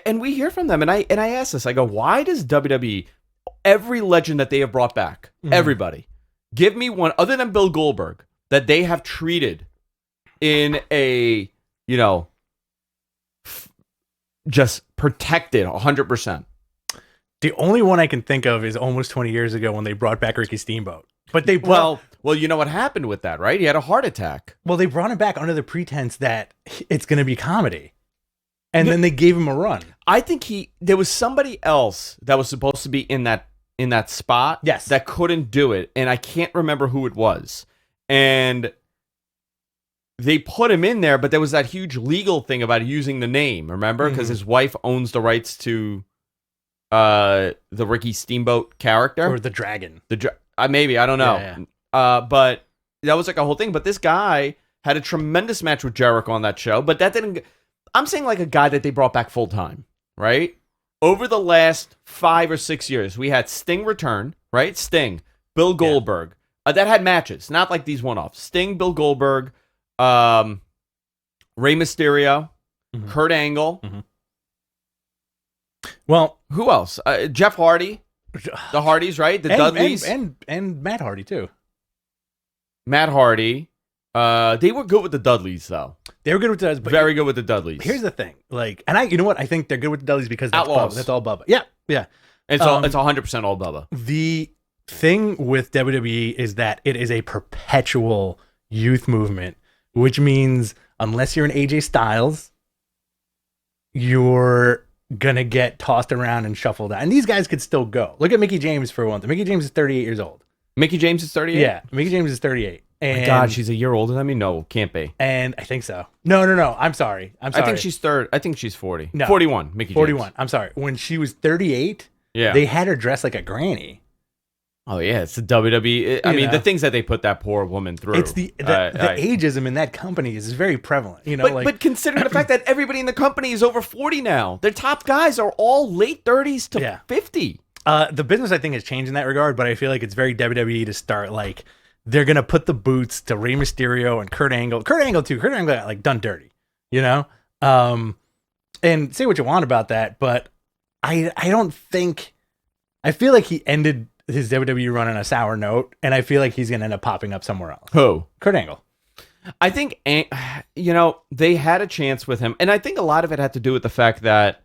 And we hear from them, and I ask this. I go, why does WWE, every legend that they have brought back, everybody, give me one other than Bill Goldberg that they have treated in a, just protected 100%. The only one I can think of is almost 20 years ago when they brought back Ricky Steamboat. But they well, you know what happened with that, right? He had a heart attack. Well, they brought him back under the pretense that it's going to be comedy. And then they gave him a run. I think there was somebody else that was supposed to be in that spot. Yes. That couldn't do it. And I can't remember who it was. And they put him in there, but there was that huge legal thing about using the name, remember? Because his wife owns the rights to the Ricky Steamboat character. Or the dragon. Maybe, I don't know. Yeah. But that was like a whole thing. But this guy had a tremendous match with Jericho on that show, but that didn't... I'm saying like a guy that they brought back full time, right? Over the last 5 or 6 years, we had Sting return, right? Sting, Bill Goldberg, that had matches, not like these one-offs. Sting, Bill Goldberg, Rey Mysterio, Kurt Angle. Well, who else? Jeff Hardy, the Hardys, right? The Dudleys, and Matt Hardy too. Matt Hardy. They were good with the Dudleys, though. They were good with the Dudleys. But very good with the Dudleys. Here's the thing, you know what? I think they're good with the Dudleys because that's Outlaws. Bubba. That's all Bubba. Yeah. It's 100% all Bubba. The thing with WWE is that it is a perpetual youth movement, which means unless you're an AJ Styles, you're gonna get tossed around and shuffled out. And these guys could still go. Look at Mickey James for one thing. Mickey James is 38 years old. Mickey James is 38? Yeah, Mickey James is 38. And, my God, she's a year older than me? No, can't be. And I think so. No. I'm sorry. I think she's third. I think she's 40. No, 41, Mickey James. 41. I'm sorry. When she was 38, they had her dressed like a granny. Oh, yeah. It's the WWE. I mean, the things that they put that poor woman through. It's the ageism in that company is very prevalent. But considering the fact that everybody in the company is over 40 now. Their top guys are all late 30s to 50. The business, I think, has changed in that regard, but I feel like it's very WWE to start, like, they're going to put the boots to Rey Mysterio and Kurt Angle. Kurt Angle, too. Kurt Angle got, like, done dirty, And say what you want about that, but I don't think... I feel like he ended his WWE run on a sour note, and I feel like he's going to end up popping up somewhere else. Who? Kurt Angle. I think, they had a chance with him, and I think a lot of it had to do with the fact that,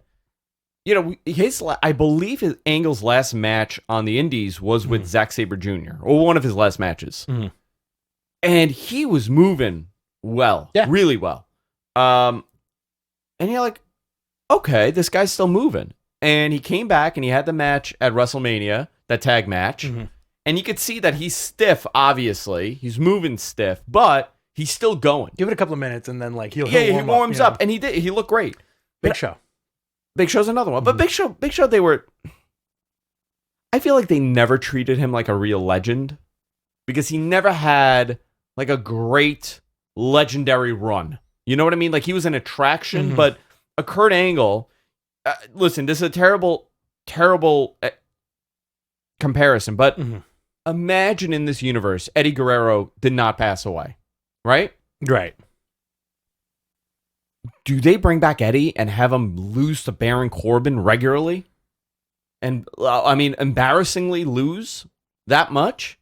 I believe his Angle's last match on the Indies was with Zack Sabre Jr., or one of his last matches. And he was moving well, really well. And you're like, okay, this guy's still moving. And he came back and he had the match at Wrestlemania, that tag match. And you could see that he's stiff, obviously. He's moving stiff, but he's still going. Give it a couple of minutes and then he warms up. And he looked great. Big Show's another one. But Big Show, I feel like they never treated him like a real legend because he never had like a great legendary run. You know what I mean? Like he was an attraction, but a Kurt Angle, listen, this is a terrible comparison, but imagine in this universe, Eddie Guerrero did not pass away, right? Right. Do they bring back Eddie and have him lose to Baron Corbin regularly? And, embarrassingly lose that much?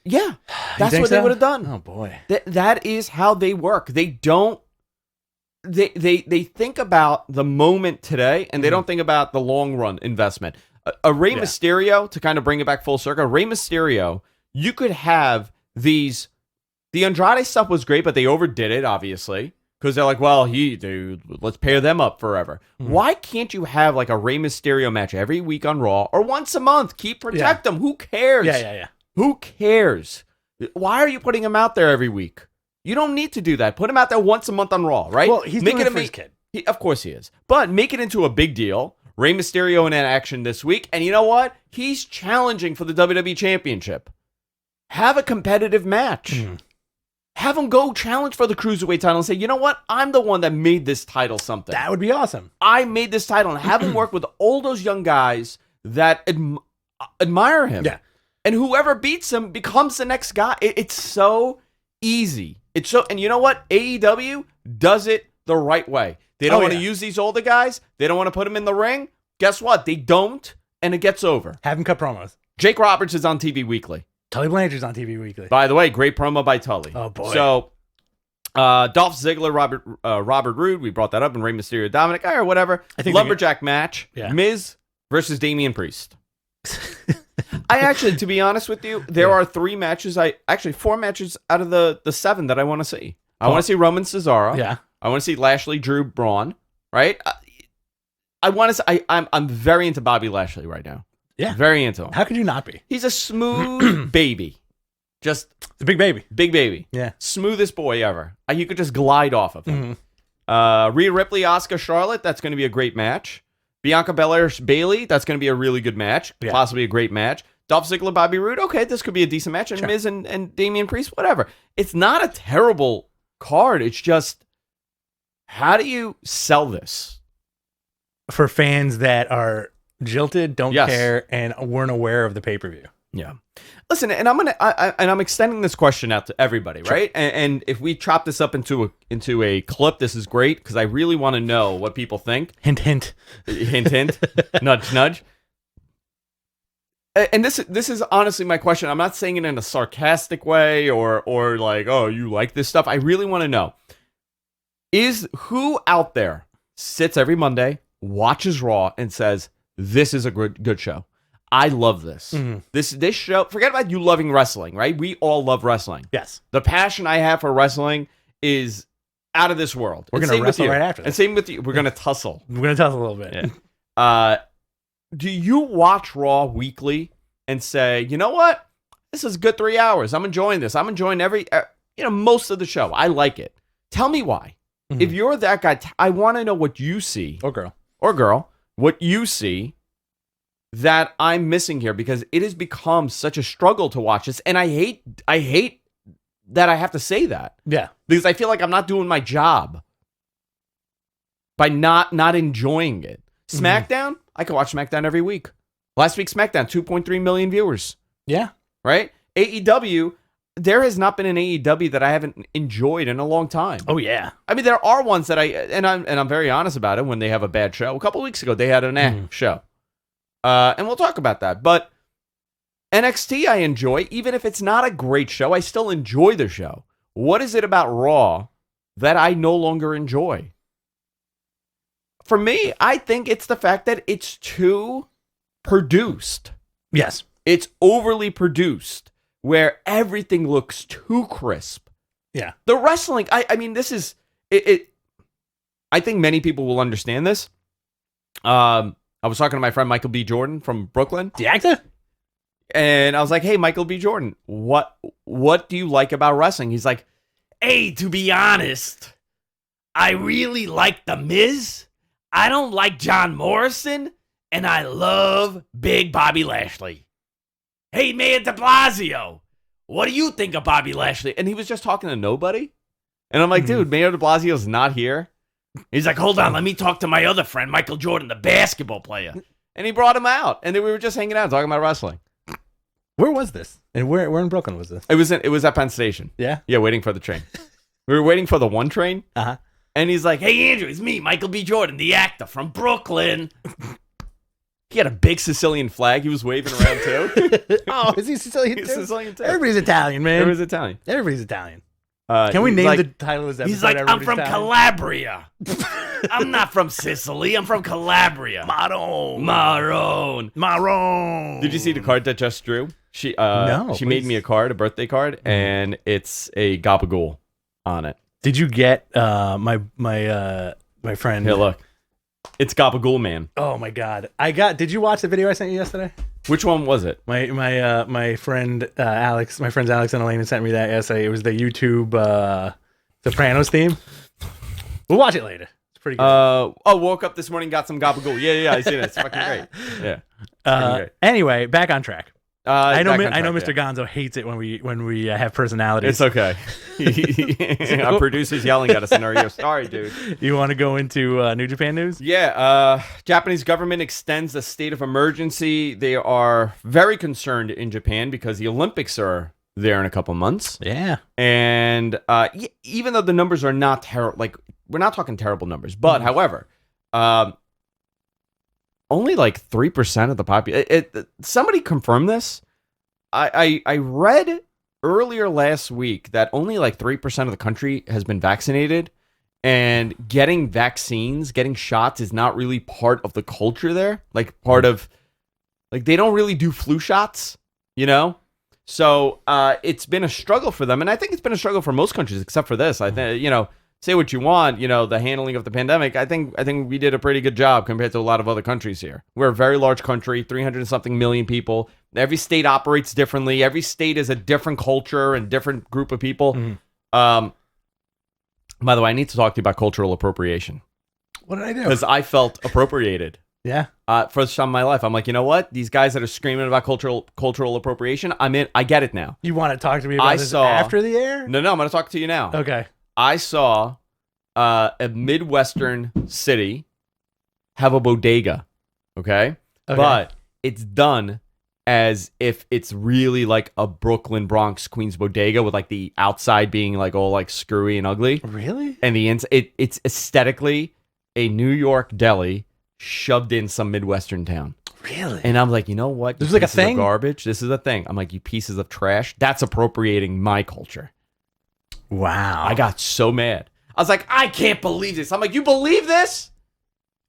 Yeah, that's what they would have done. Oh, boy. That is how they work. They don't... They think about the moment today, and they don't think about the long-run investment. A Rey Mysterio, to kind of bring it back full circle, Rey Mysterio, you could have these... The Andrade stuff was great, but they overdid it, obviously. Because they're like, well, let's pair them up forever. Why can't you have like a Rey Mysterio match every week on Raw or once a month? Protect them. Who cares? Yeah. Who cares? Why are you putting him out there every week? You don't need to do that. Put him out there once a month on Raw, right? Well, he's doing it for his kid. Of course he is. But make it into a big deal. Rey Mysterio in action this week. And you know what? He's challenging for the WWE Championship. Have a competitive match. Have him go challenge for the Cruiserweight title and say, you know what? I'm the one that made this title something. That would be awesome. I made this title. And have him work with all those young guys that admire him. Yeah. And whoever beats him becomes the next guy. It's so easy. And you know what? AEW does it the right way. They don't want to use these older guys. They don't want to put them in the ring. Guess what? They don't, and it gets over. Have him cut promos. Jake Roberts is on TV Weekly. Tully Blanchard's on TV Weekly. By the way, great promo by Tully. Oh, boy. So, Dolph Ziggler, Robert Roode, we brought that up, and Rey Mysterio, Dominic, or whatever. I think Lumberjack match. Yeah. Miz versus Damian Priest. I actually, to be honest with you, there are 4 matches out of the 7 that I want to see. I want to see Roman Cesaro. Yeah. I want to see Lashley, Drew, Braun. Right. I want to. I'm very into Bobby Lashley right now. Yeah. Very into him. How could you not be? He's a smooth baby. Just a big baby. Big baby. Yeah. Smoothest boy ever. You could just glide off of him. Rhea Ripley, Asuka, Charlotte. That's going to be a great match. Bianca Belair, Bayley. That's going to be a really good match. Yeah. Possibly a great match. Dolph Ziggler, Bobby Roode. Okay, this could be a decent match. And Miz and Damian Priest, whatever. It's not a terrible card. It's just, how do you sell this? For fans that are jilted, don't care, and weren't aware of the pay-per-view. Yeah. Listen, and I'm extending this question out to everybody, right? And if we chop this up into a clip, this is great, because I really want to know what people think. Hint, hint. Hint, hint. Nudge, nudge. And this is honestly my question. I'm not saying it in a sarcastic way or like, oh, you like this stuff. I really want to know, is who out there sits every Monday, watches Raw, and says, this is a good show. I love this. Mm-hmm. This show, forget about you loving wrestling, right? We all love wrestling. Yes. The passion I have for wrestling is out of this world. We're going to wrestle right after this. And same with you. We're going to tussle. We're going to tussle a little bit. Yeah. Do you watch Raw weekly and say, you know what? This is a good 3 hours. I'm enjoying this. I'm enjoying most of the show. I like it. Tell me why. Mm-hmm. If you're that guy, I want to know what you see. Or girl, what you see that I'm missing here, because it has become such a struggle to watch this, and I hate that I have to say that. Yeah, because I feel like I'm not doing my job by not enjoying it. SmackDown, I can watch SmackDown every week. Last week's SmackDown, 2.3 million viewers. Yeah, right. AEW, there has not been an AEW that I haven't enjoyed in a long time. Oh yeah, I mean, there are ones that I'm very honest about it when they have a bad show. A couple weeks ago, they had an show. And we'll talk about that. But NXT I enjoy. Even if it's not a great show, I still enjoy the show. What is it about Raw that I no longer enjoy? For me, I think it's the fact that it's too produced. Yes. It's overly produced, where everything looks too crisp. Yeah. The wrestling, I mean, this is... it. I think many people will understand this. I was talking to my friend Michael B. Jordan from Brooklyn. The actor? And I was like, hey, Michael B. Jordan, what do you like about wrestling? He's like, hey, to be honest, I really like The Miz. I don't like John Morrison. And I love Big Bobby Lashley. Hey, Mayor de Blasio, what do you think of Bobby Lashley? And he was just talking to nobody. And I'm like, dude, Mayor de Blasio's not here. He's like, hold on, let me talk to my other friend, Michael Jordan, the basketball player. And he brought him out. And then we were just hanging out, talking about wrestling. Where was this? And where in Brooklyn was this? It was at Penn Station. Yeah? Yeah, waiting for the train. We were waiting for the one train. Uh-huh. And he's like, hey, Andrew, it's me, Michael B. Jordan, the actor from Brooklyn. He had a big Sicilian flag he was waving around, too. Oh, is he Sicilian, He's Sicilian, too. Everybody's Italian, man. Everybody's Italian. Can we name the title of this episode? He's like, I'm from Calabria. I'm not from Sicily. I'm from Calabria. Maroon. Did you see the card that Jess drew? She made me a card, a birthday card, and it's a gabagool on it. Did you get my friend? Here, look. It's Gabagool Man. Oh my God! Did you watch the video I sent you yesterday? Which one was it? My friend Alex, my friends Alex and Elaine sent me that yesterday. It was the YouTube Sopranos theme. We'll watch it later. It's pretty good. Woke up this morning, got some Gabagool. Yeah, I see that. It's fucking great. Yeah. Great. Anyway, back on track. I know Mr. Gonzo hates it when we have personalities. It's okay. Our producer's yelling at us in our ear. Sorry, dude. You want to go into New Japan news? Yeah. Japanese government extends the state of emergency. They are very concerned in Japan because the Olympics are there in a couple months. Yeah. And even though the numbers are not terrible, like we're not talking terrible numbers. But however, only like 3% of the population. Somebody confirm this. I read earlier last week that only like 3% of the country has been vaccinated, and getting vaccines, getting shots is not really part of the culture there. Like part of, like they don't really do flu shots, you know? So it's been a struggle for them. And I think it's been a struggle for most countries except for this. I think, you know, say what you want, you know, the handling of the pandemic. I think we did a pretty good job compared to a lot of other countries here. We're a very large country, 300 and something million people. Every state operates differently. Every state is a different culture and different group of people. By the way, I need to talk to you about cultural appropriation. What did I do? Because I felt appropriated. Yeah. For some of my life, I'm like, you know what? These guys that are screaming about cultural appropriation, I'm in. I get it now. You want to talk to me about this after the air? No, I'm going to talk to you now. Okay. I saw a Midwestern city have a bodega, okay? But it's done as if it's really like a Brooklyn, Bronx, Queens bodega with like the outside being like all like screwy and ugly. Really? And the it's aesthetically a New York deli shoved in some Midwestern town. Really? And I'm like, you know what? This is like a thing? Garbage. This is a thing. I'm like, you pieces of trash. That's appropriating my culture. Wow. I got so mad. I was like, I can't believe this. I'm like, you believe this?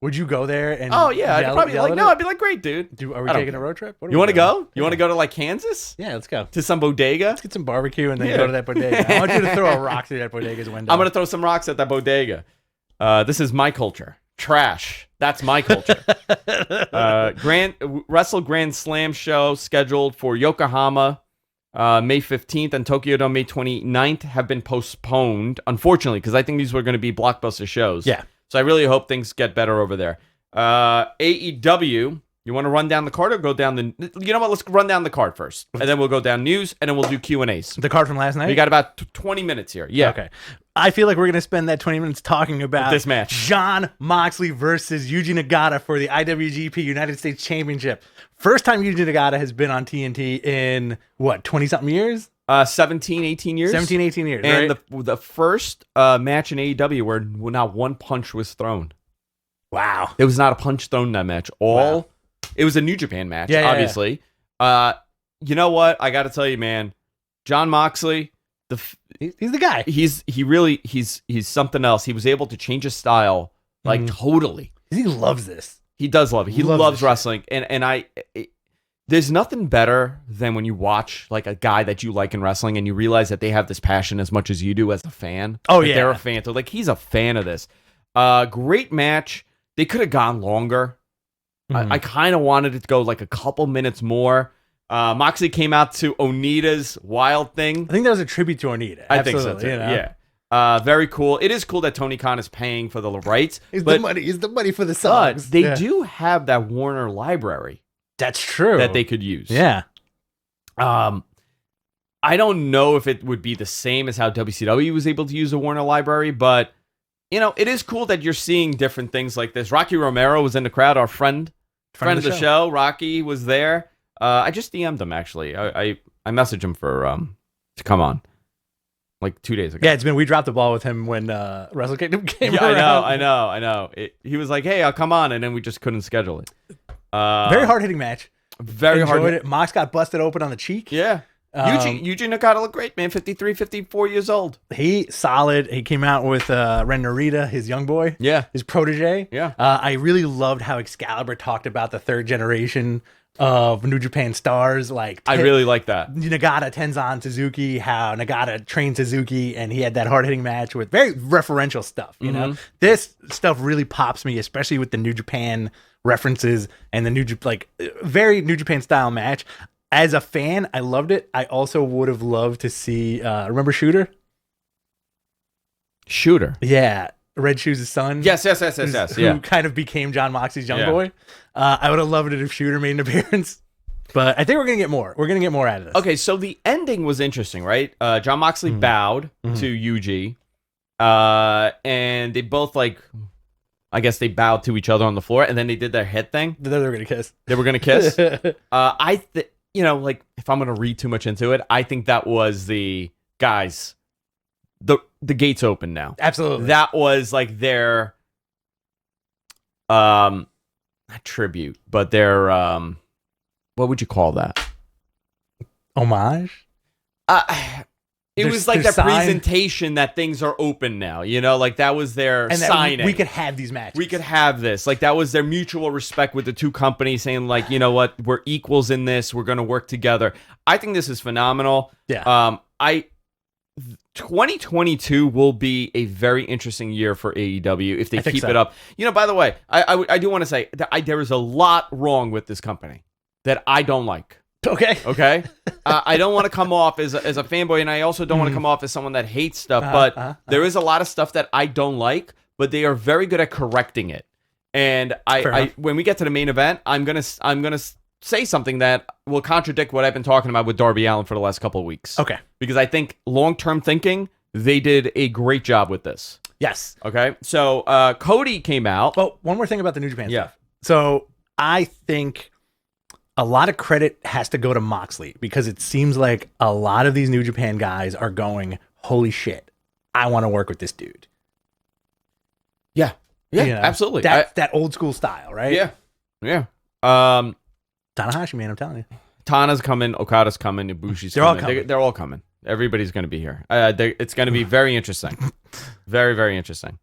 Would you go there and I'd probably like, no, I'd be like, great, dude. Are we taking a road trip? You want to go? You want to go to like Kansas? Yeah, let's go. To some bodega? Let's get some barbecue and then go to that bodega. I want you to throw a rock through that bodega's window. I'm going to throw some rocks at that bodega. This is my culture. Trash. That's my culture. Wrestle Grand Slam show scheduled for Yokohama May 15th and Tokyo Dome May 29th have been postponed, unfortunately, because I think these were going to be blockbuster shows. Yeah. So I really hope things get better over there. AEW, you want to run down the card or go down the... You know what? Let's run down the card first. And then we'll go down news, and then we'll do Q&As. The card from last night? We got about 20 minutes here. Yeah. Okay. I feel like we're going to spend that 20 minutes talking about this match. Jon Moxley versus Yuji Nagata for the IWGP United States Championship. First time Yuji Nagata has been on TNT in, what, 20-something years? 17, 18 years. 17, 18 years, and right? the first match in AEW where not one punch was thrown. Wow. There was not a punch thrown in that match. It was a New Japan match, obviously. Yeah. You know what? I got to tell you, man. Jon Moxley, he's the guy. He's something else. He was able to change his style, like, totally. He loves this. He does love it. He loves wrestling. And there's nothing better than when you watch like a guy that you like in wrestling and you realize that they have this passion as much as you do as a fan. Oh, like, yeah. They're a fan. So, like, he's a fan of this. Great match. They could have gone longer. I kind of wanted it to go like a couple minutes more. Moxley came out to Onita's Wild Thing. I think that was a tribute to Onita. I think so, too. You know? Yeah. Very cool. It is cool that Tony Khan is paying for the rights. He's the money for the songs. But they do have that Warner library. That's true. That they could use. Yeah. I don't know if it would be the same as how WCW was able to use a Warner library, but, you know, it is cool that you're seeing different things like this. Rocky Romero was in the crowd, our friend of the show. Rocky was there. I just DM'd him, actually. I messaged him for to come on like 2 days ago. Yeah, we dropped the ball with him when Wrestle Kingdom came around. I know. He was like, hey, I'll come on, and then we just couldn't schedule it. Very hard-hitting match. Very hard. Enjoyed it. Mox got busted open on the cheek. Yeah. Yuji Nagata looked great, man. 53, 54 years old. He solid. He came out with Ren Narita, his young boy. Yeah. His protege. Yeah. I really loved how Excalibur talked about the third generation of New Japan stars. Like I really like that. Nagata, Tenzan, Suzuki, how Nagata trained Suzuki, and he had that hard-hitting match with very referential stuff. You know, this stuff really pops me, especially with the New Japan references and the very New Japan style match. As a fan, I loved it. I also would have loved to see, remember Shooter? Shooter? Yeah. Red Shoes' son. Yes. Who kind of became Jon Moxley's young boy. I would have loved it if Shooter made an appearance. But I think we're going to get more. We're going to get more out of this. Okay, so the ending was interesting, right? Jon Moxley bowed to Yuji. And they both, I guess they bowed to each other on the floor, and then they did their head thing. They were going to kiss. They were going to kiss? You know, if I'm going to read too much into it, I think that was the guys. the gates open now. Absolutely. That was like their not tribute, but their what would you call that? Homage? It was like their presentation that things are open now, like that was their signing. We could have these matches. We could have this. Like that was their mutual respect with the two companies saying like, you know what, we're equals in this. We're going to work together. I think this is phenomenal. Yeah. 2022 will be a very interesting year for AEW if they keep it up. By the way, I do want to say that there is a lot wrong with this company that I don't like. Okay. I don't want to come off as a fanboy, and I also don't want to come off as someone that hates stuff. But there is a lot of stuff that I don't like, but they are very good at correcting it. And when we get to the main event, I'm gonna say something that will contradict what I've been talking about with Darby Allin for the last couple of weeks. Okay. Because I think long-term thinking, they did a great job with this. Yes. Okay. So Cody came out. Well, one more thing about the New Japan stuff. So I think a lot of credit has to go to Moxley because it seems like a lot of these New Japan guys are going, holy shit, I want to work with this dude. Yeah. Yeah, absolutely. That old school style, right? Yeah. Tanahashi, man, I'm telling you. Tana's coming, Okada's coming, Ibushi's coming. All coming. They're all coming. Everybody's going to be here. It's going to be very interesting. Very, very interesting.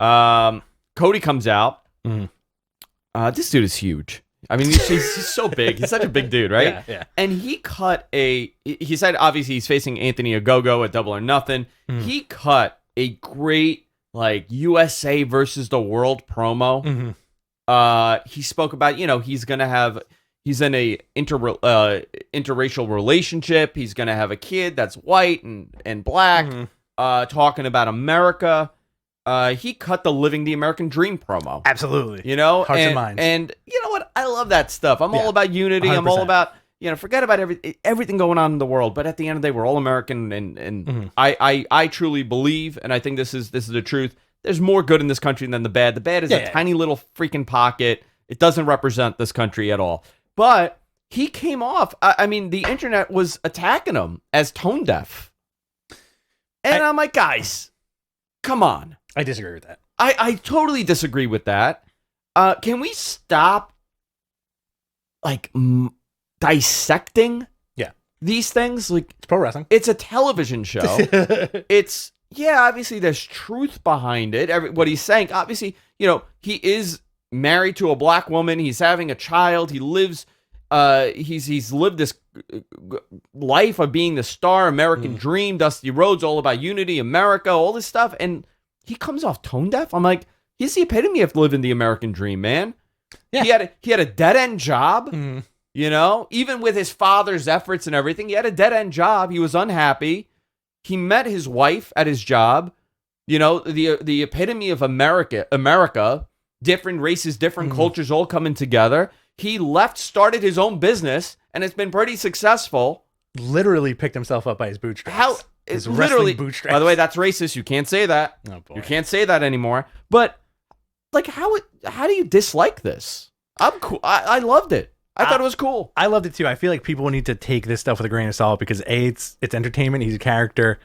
Cody comes out. This dude is huge. I mean, he's so big. He's such a big dude, right? Yeah. And he said, obviously, he's facing Anthony Ogogo at Double or Nothing. He cut a great, like, USA versus the world promo. He spoke about, he's in a interracial relationship. He's going to have a kid that's white and black, talking about America. He cut the Living the American Dream promo. Absolutely. Hearts and minds. And you know what? I love that stuff. I'm all about unity. 100%. I'm all about, forget about everything going on in the world. But at the end of the day, we're all American. And I truly believe, and I think this is the truth. There's more good in this country than the bad. The bad is a tiny little freaking pocket. It doesn't represent this country at all. But he came off. I mean, the internet was attacking him as tone deaf. And I'm like, guys, come on. I disagree with that. I totally disagree with that. Can we stop, like, dissecting these things? Like, it's pro wrestling. It's a television show. It's, obviously there's truth behind it. What he's saying, obviously, he is married to a black woman. He's having a child. He lives, he's lived this life of being the star, American dream, Dusty Rhodes, all about unity, America, all this stuff. And he comes off tone deaf. I'm like, he's the epitome of living the American dream, man. Yeah. He had a dead end job, even with his father's efforts and everything. He had a dead end job. He was unhappy. He met his wife at his job. The epitome of America, different races, different cultures all coming together. He left, started his own business, and it's been pretty successful. Literally picked himself up by his bootstraps. His literally bootstraps. By the way, that's racist. You can't say that. Oh, boy. You can't say that anymore. But like, how do you dislike this? I'm cool. I loved it. I thought it was cool. I loved it too. I feel like people need to take this stuff with a grain of salt because it's entertainment. He's a character.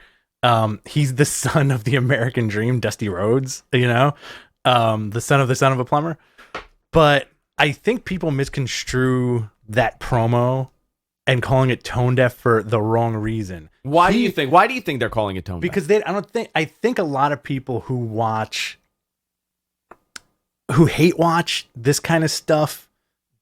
He's the son of the American dream, Dusty Rhodes. The son of a plumber. But I think people misconstrue that promo and calling it tone deaf for the wrong reason. Why do you think they're calling it tone deaf? Because I think a lot of people who hate watch this kind of stuff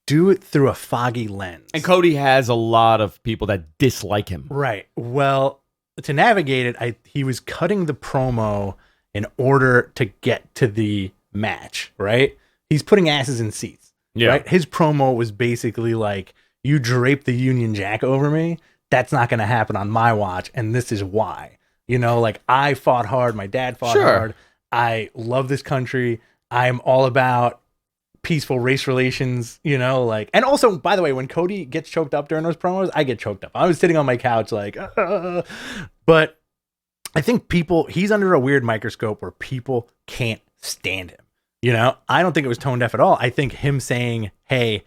do it through a foggy lens. And Cody has a lot of people that dislike him. Right. Well, to navigate it, he was cutting the promo in order to get to the match, right? He's putting asses in seats. Yeah. Right? His promo was basically like, you drape the Union Jack over me. That's not going to happen on my watch. And this is why. I fought hard. My dad fought hard. I love this country. I'm all about peaceful race relations, and also, by the way, when Cody gets choked up during those promos, I get choked up. I was sitting on my couch like, but I think he's under a weird microscope where people can't stand him. I don't think it was tone deaf at all. I think him saying, hey,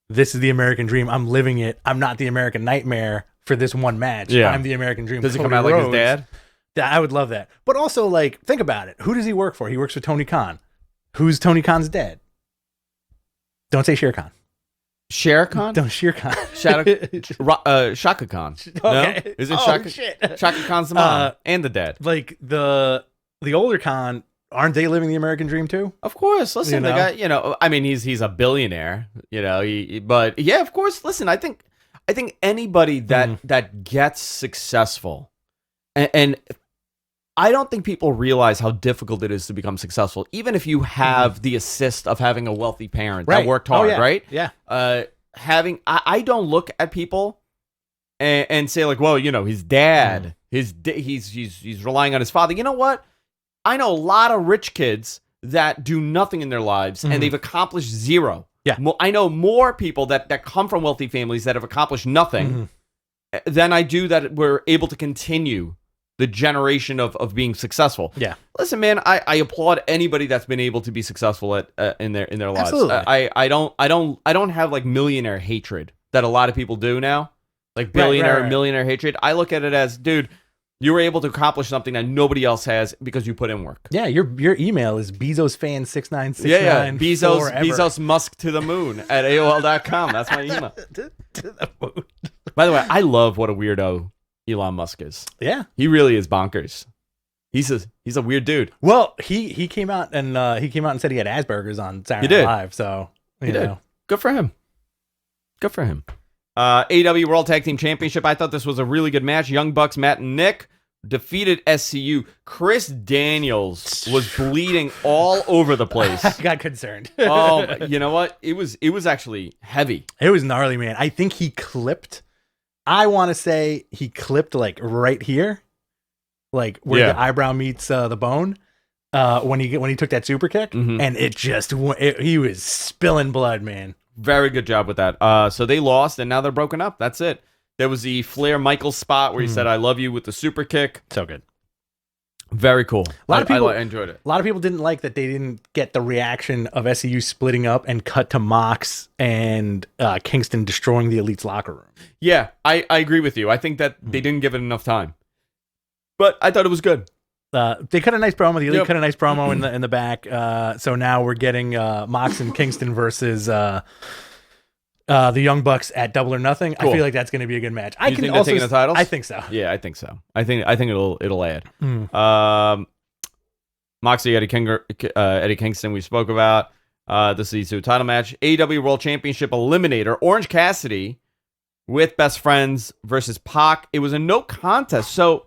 this is the American dream. I'm living it. I'm not the American nightmare for this one match. I'm the American dream. Does he come out like his dad? I would love that. But also, like, think about it. Who does he work for? He works for Tony Khan. Who's Tony Khan's dad? Don't say Shere Khan. Shere Khan? Don't Shere Khan. Shaka Khan. Okay. No? Is it Oh, Shaka? shit. Shaka Khan's the mom and the dad. Like, the older Khan, aren't they living the American dream too? Of course. Listen, You the know? guy, I mean, he's a billionaire, but yeah, of course. Listen, I think anybody that gets successful, and I don't think people realize how difficult it is to become successful, even if you have the assist of having a wealthy parent that worked hard, right? Yeah. I don't look at people and say like, well, his dad, he's relying on his father. You know what? I know a lot of rich kids that do nothing in their lives and they've accomplished zero. Yeah. I know more people that come from wealthy families that have accomplished nothing than I do that were able to continue the generation of being successful. Yeah. Listen, man, I applaud anybody that's been able to be successful in their lives. Absolutely. I don't have like millionaire hatred that a lot of people do now. Like billionaire and millionaire hatred. I look at it as, dude, you were able to accomplish something that nobody else has because you put in work. Yeah, your email is BezosFan6969. Yeah. Bezos Musk to the moon at AOL.com. That's my email. to the moon. By the way, I love what a weirdo Elon Musk is. Yeah. He really is bonkers. He's a weird dude. Well, he came out and said he had Asperger's on Saturday Night Live, so you know. Good for him. Good for him. AEW World Tag Team Championship. I thought this was a really good match. Young Bucks, Matt and Nick defeated SCU. Chris Daniels was bleeding all over the place. I got concerned. Oh, you know what? It was actually heavy. It was gnarly, man. I think he clipped. I want to say he clipped like right here, like where the eyebrow meets the bone. When he took that super kick, and it just he was spilling blood, man. Very good job with that. So they lost, and now they're broken up. That's it. There was the Flair Michaels spot where he said, "I love you" with the super kick. So good. Very cool. A lot of people enjoyed it. A lot of people didn't like that they didn't get the reaction of SCU splitting up and cut to Mox and Kingston destroying the Elite's locker room. Yeah, I agree with you. I think that they didn't give it enough time. But I thought it was good. They cut a nice promo. The Elite cut a nice promo in the back. So now we're getting Mox and Kingston versus the Young Bucks at Double or Nothing. Cool. I feel like that's going to be a good match. You think they're taking the titles? I think so. Yeah, I think so. I think it'll add. Moxley, Eddie Kingston, we spoke about. This leads to a title match. AEW World Championship Eliminator. Orange Cassidy with Best Friends versus Pac. It was a no contest, so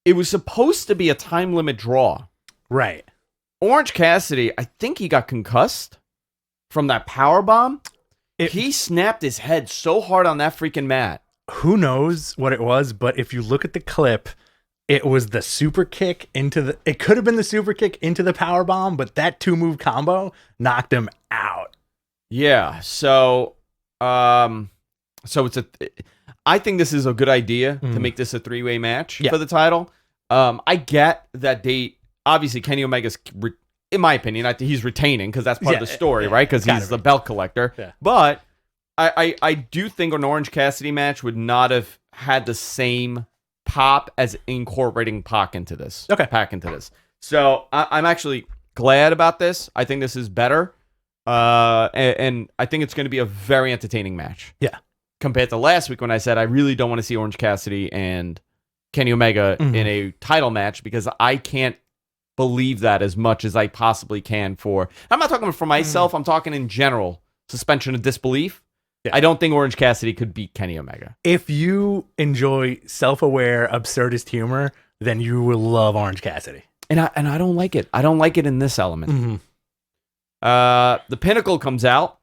it was supposed to be a time limit draw. Right. Orange Cassidy, I think he got concussed from that power bomb. He snapped his head so hard on that freaking mat. Who knows what it was, but if you look at the clip, it was the super kick it could have been the super kick into the power bomb, but that 2-move combo knocked him out. Yeah. So I think this is a good idea to make this a 3-way match for the title. I get that obviously Kenny Omega's, in my opinion, he's retaining because that's part of the story, right? Because he's the belt collector. Yeah. But I do think an Orange Cassidy match would not have had the same pop as incorporating Pac into this. Pac into this. So I'm actually glad about this. I think this is better. And I think it's going to be a very entertaining match. Yeah. Compared to last week when I said I really don't want to see Orange Cassidy and Kenny Omega in a title match because I can't believe that as much as I possibly can I'm not talking for myself, I'm talking in general. Suspension of disbelief. Yeah. I don't think Orange Cassidy could beat Kenny Omega. If you enjoy self-aware, absurdist humor, then you will love Orange Cassidy. And I don't like it. I don't like it in this element. The Pinnacle comes out.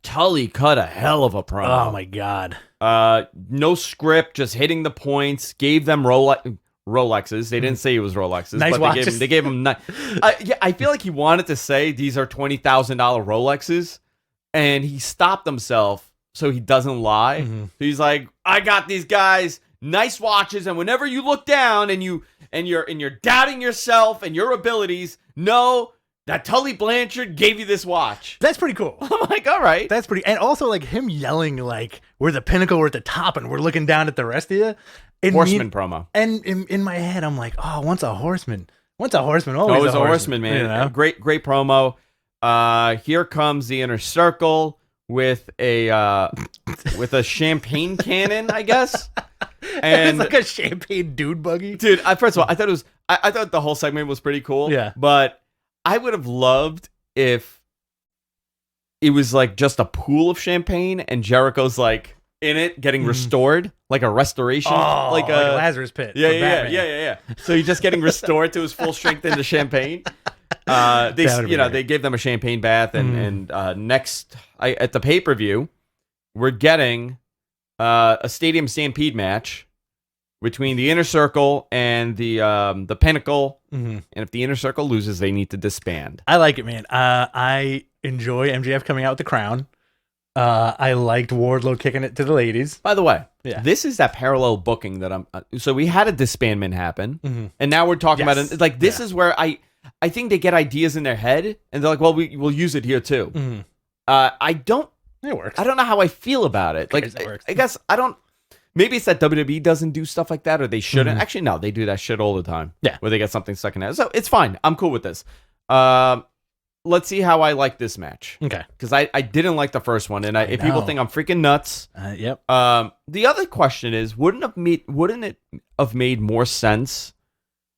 Tully cut a hell of a promo. Oh my God. No script, just hitting the points. Gave them Rolexes. They didn't say it was Rolexes, nice but watches. they gave him. I feel like he wanted to say these are $20,000 Rolexes, and he stopped himself so he doesn't lie. So he's like, I got these guys nice watches, and whenever you look down and you're doubting yourself and your abilities, know that Tully Blanchard gave you this watch. That's pretty cool. I'm like, all right. That's pretty, and also like him yelling like, "We're the pinnacle, we're at the top, and we're looking down at the rest of you." Horseman promo. And in my head, I'm like, "Oh, once a horseman, always a horseman, man. You know? Great promo. Here comes the Inner Circle with a champagne cannon, I guess. And it's like a champagne dude buggy. Dude, first of all, I thought it was. I thought the whole segment was pretty cool. Yeah. But I would have loved if it was like just a pool of champagne and Jericho's like in it getting restored, like a restoration, like a Lazarus pit. Yeah. So he's just getting restored to his full strength into champagne. They gave them a champagne bath, and next at the pay-per-view, we're getting a Stadium Stampede match between the Inner Circle and the Pinnacle. And if the Inner Circle loses, they need to disband. I like it, man. I enjoy MJF coming out with the crown. I liked Wardlow kicking it to the ladies. By the way, this is that parallel booking that I'm. So we had a disbandment happen, and now we're talking about it. Like this is where I think they get ideas in their head, and they're like, "Well, we'll use it here too." I don't. It works. I don't know how I feel about it. Like, I guess I don't. Maybe it's that WWE doesn't do stuff like that, or they shouldn't. Actually, no, they do that shit all the time. Yeah, where they get something stuck in there. So it's fine. I'm cool with this. Let's see how I like this match. Okay. Because I didn't like the first one, and if people think I'm freaking nuts. Yep. The other question is, wouldn't it have made more sense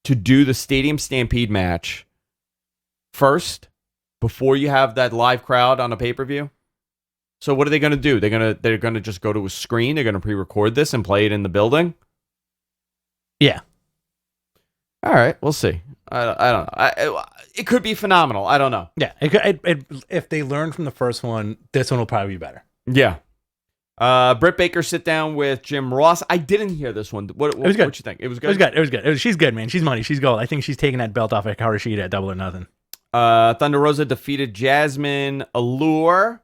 to do the Stadium Stampede match first before you have that live crowd on a pay-per-view? So what are they going to do? They're gonna just go to a screen. They're gonna pre-record this and play it in the building. Yeah. All right, we'll see. I don't know. It could be phenomenal. I don't know. Yeah. If they learn from the first one, this one will probably be better. Yeah. Britt Baker sit down with Jim Ross. I didn't hear this one. What you think? It was good. It was good. She's good, man. She's money. She's gold. I think she's taking that belt off Hikaru Shida at Double or Nothing. Thunder Rosa defeated Jasmine Allure.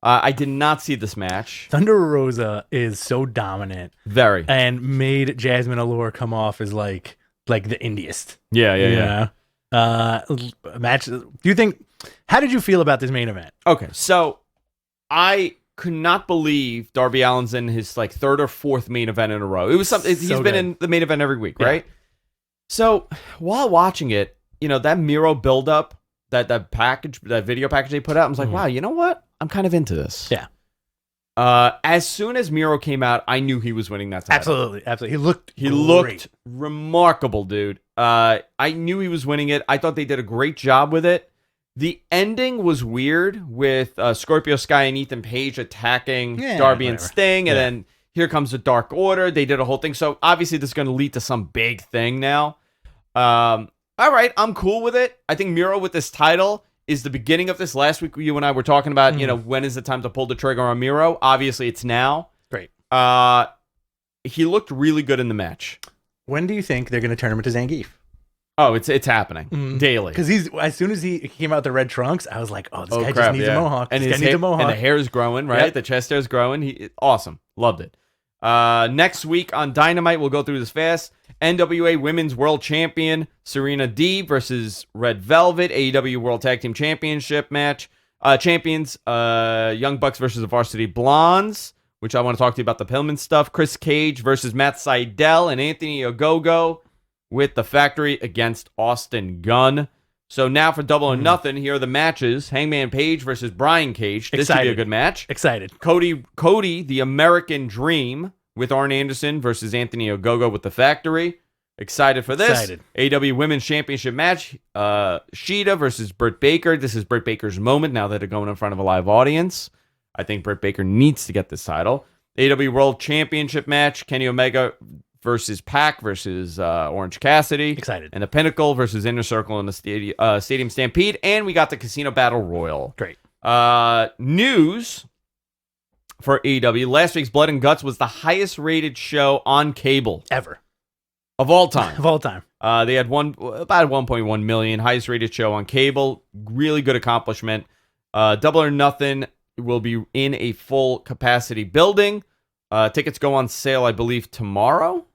I did not see this match. Thunder Rosa is so dominant. Very. And made Jasmine Allure come off as like the indiest. Yeah. Match. Do you think? How did you feel about this main event? Okay, so I could not believe Darby Allin's in his like third or fourth main event in a row. It was something. He's been in the main event every week, right? So while watching it, that Miro buildup, that video package they put out, I was like, wow, you know what? I'm kind of into this. Yeah. As soon as Miro came out, I knew he was winning that title. Absolutely. He looked remarkable, dude. I knew he was winning it. I thought they did a great job with it. The ending was weird with Scorpio Sky and Ethan Page attacking Darby and Sting, and then here comes the Dark Order. They did a whole thing. So obviously this is going to lead to some big thing now. All right, I'm cool with it. I think Miro with this title is the beginning of this. Last week, you and I were talking about, when is the time to pull the trigger on Miro? Obviously, it's now. Great. He looked really good in the match. When do you think they're going to turn him into Zangief? Oh, it's happening daily. Because as soon as he came out the red trunks, I was like, oh, this guy just needs a mohawk. And his needs a mohawk. And the hair is growing, right? Yep. The chest hair is growing. Awesome. Loved it. Next week on Dynamite, we'll go through this fast. NWA Women's World Champion Serena Deeb versus Red Velvet. AEW World Tag Team Championship match. Champions, Young Bucks versus the Varsity Blondes, which I want to talk to you about the Pillman stuff. Chris Cage versus Matt Sydal and Anthony Ogogo with the Factory against Austin Gunn. So now for Double or Nothing, here are the matches. Hangman Page versus Brian Cage. This could be a good match. Excited. Cody, the American Dream with Arn Anderson versus Anthony Ogogo with the Factory. Excited for this. Excited. AEW Women's Championship match. Shida versus Britt Baker. This is Britt Baker's moment now that they're going in front of a live audience. I think Britt Baker needs to get this title. AEW World Championship match. Kenny Omega versus Pac versus Orange Cassidy. Excited. And the Pinnacle versus Inner Circle in the Stadium Stampede. And we got the Casino Battle Royal. Great. News for AEW. Last week's Blood and Guts was the highest rated show on cable. Ever. Of all time. Of all time. They had about 1.1 million. Highest rated show on cable. Really good accomplishment. Double or Nothing will be in a full capacity building. Tickets go on sale, I believe, tomorrow.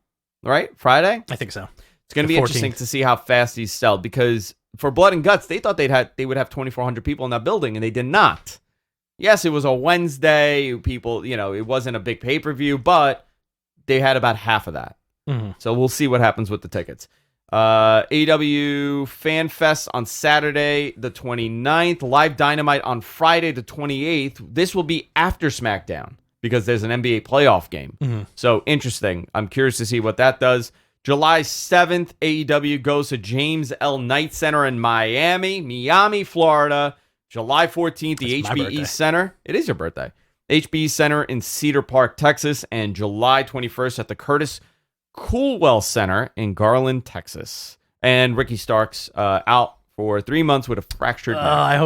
Right? Friday? I think so. It's going to be interesting to see how fast these sell because for Blood and Guts, they thought they would have 2,400 people in that building, and they did not. Yes, it was a Wednesday. People, it wasn't a big pay-per-view, but they had about half of that. Mm-hmm. So we'll see what happens with the tickets. AEW Fan Fest on Saturday the 29th. Live Dynamite on Friday the 28th. This will be after SmackDown because there's an NBA playoff game. Mm-hmm. So interesting. I'm curious to see what that does. July 7th, AEW goes to James L. Knight Center in Miami, Florida. July 14th, the HBE Center. It is your birthday. HBE Center in Cedar Park, Texas. And July 21st at the Curtis Coolwell Center in Garland, Texas. And Ricky Starks out for 3 months with a fractured neck. I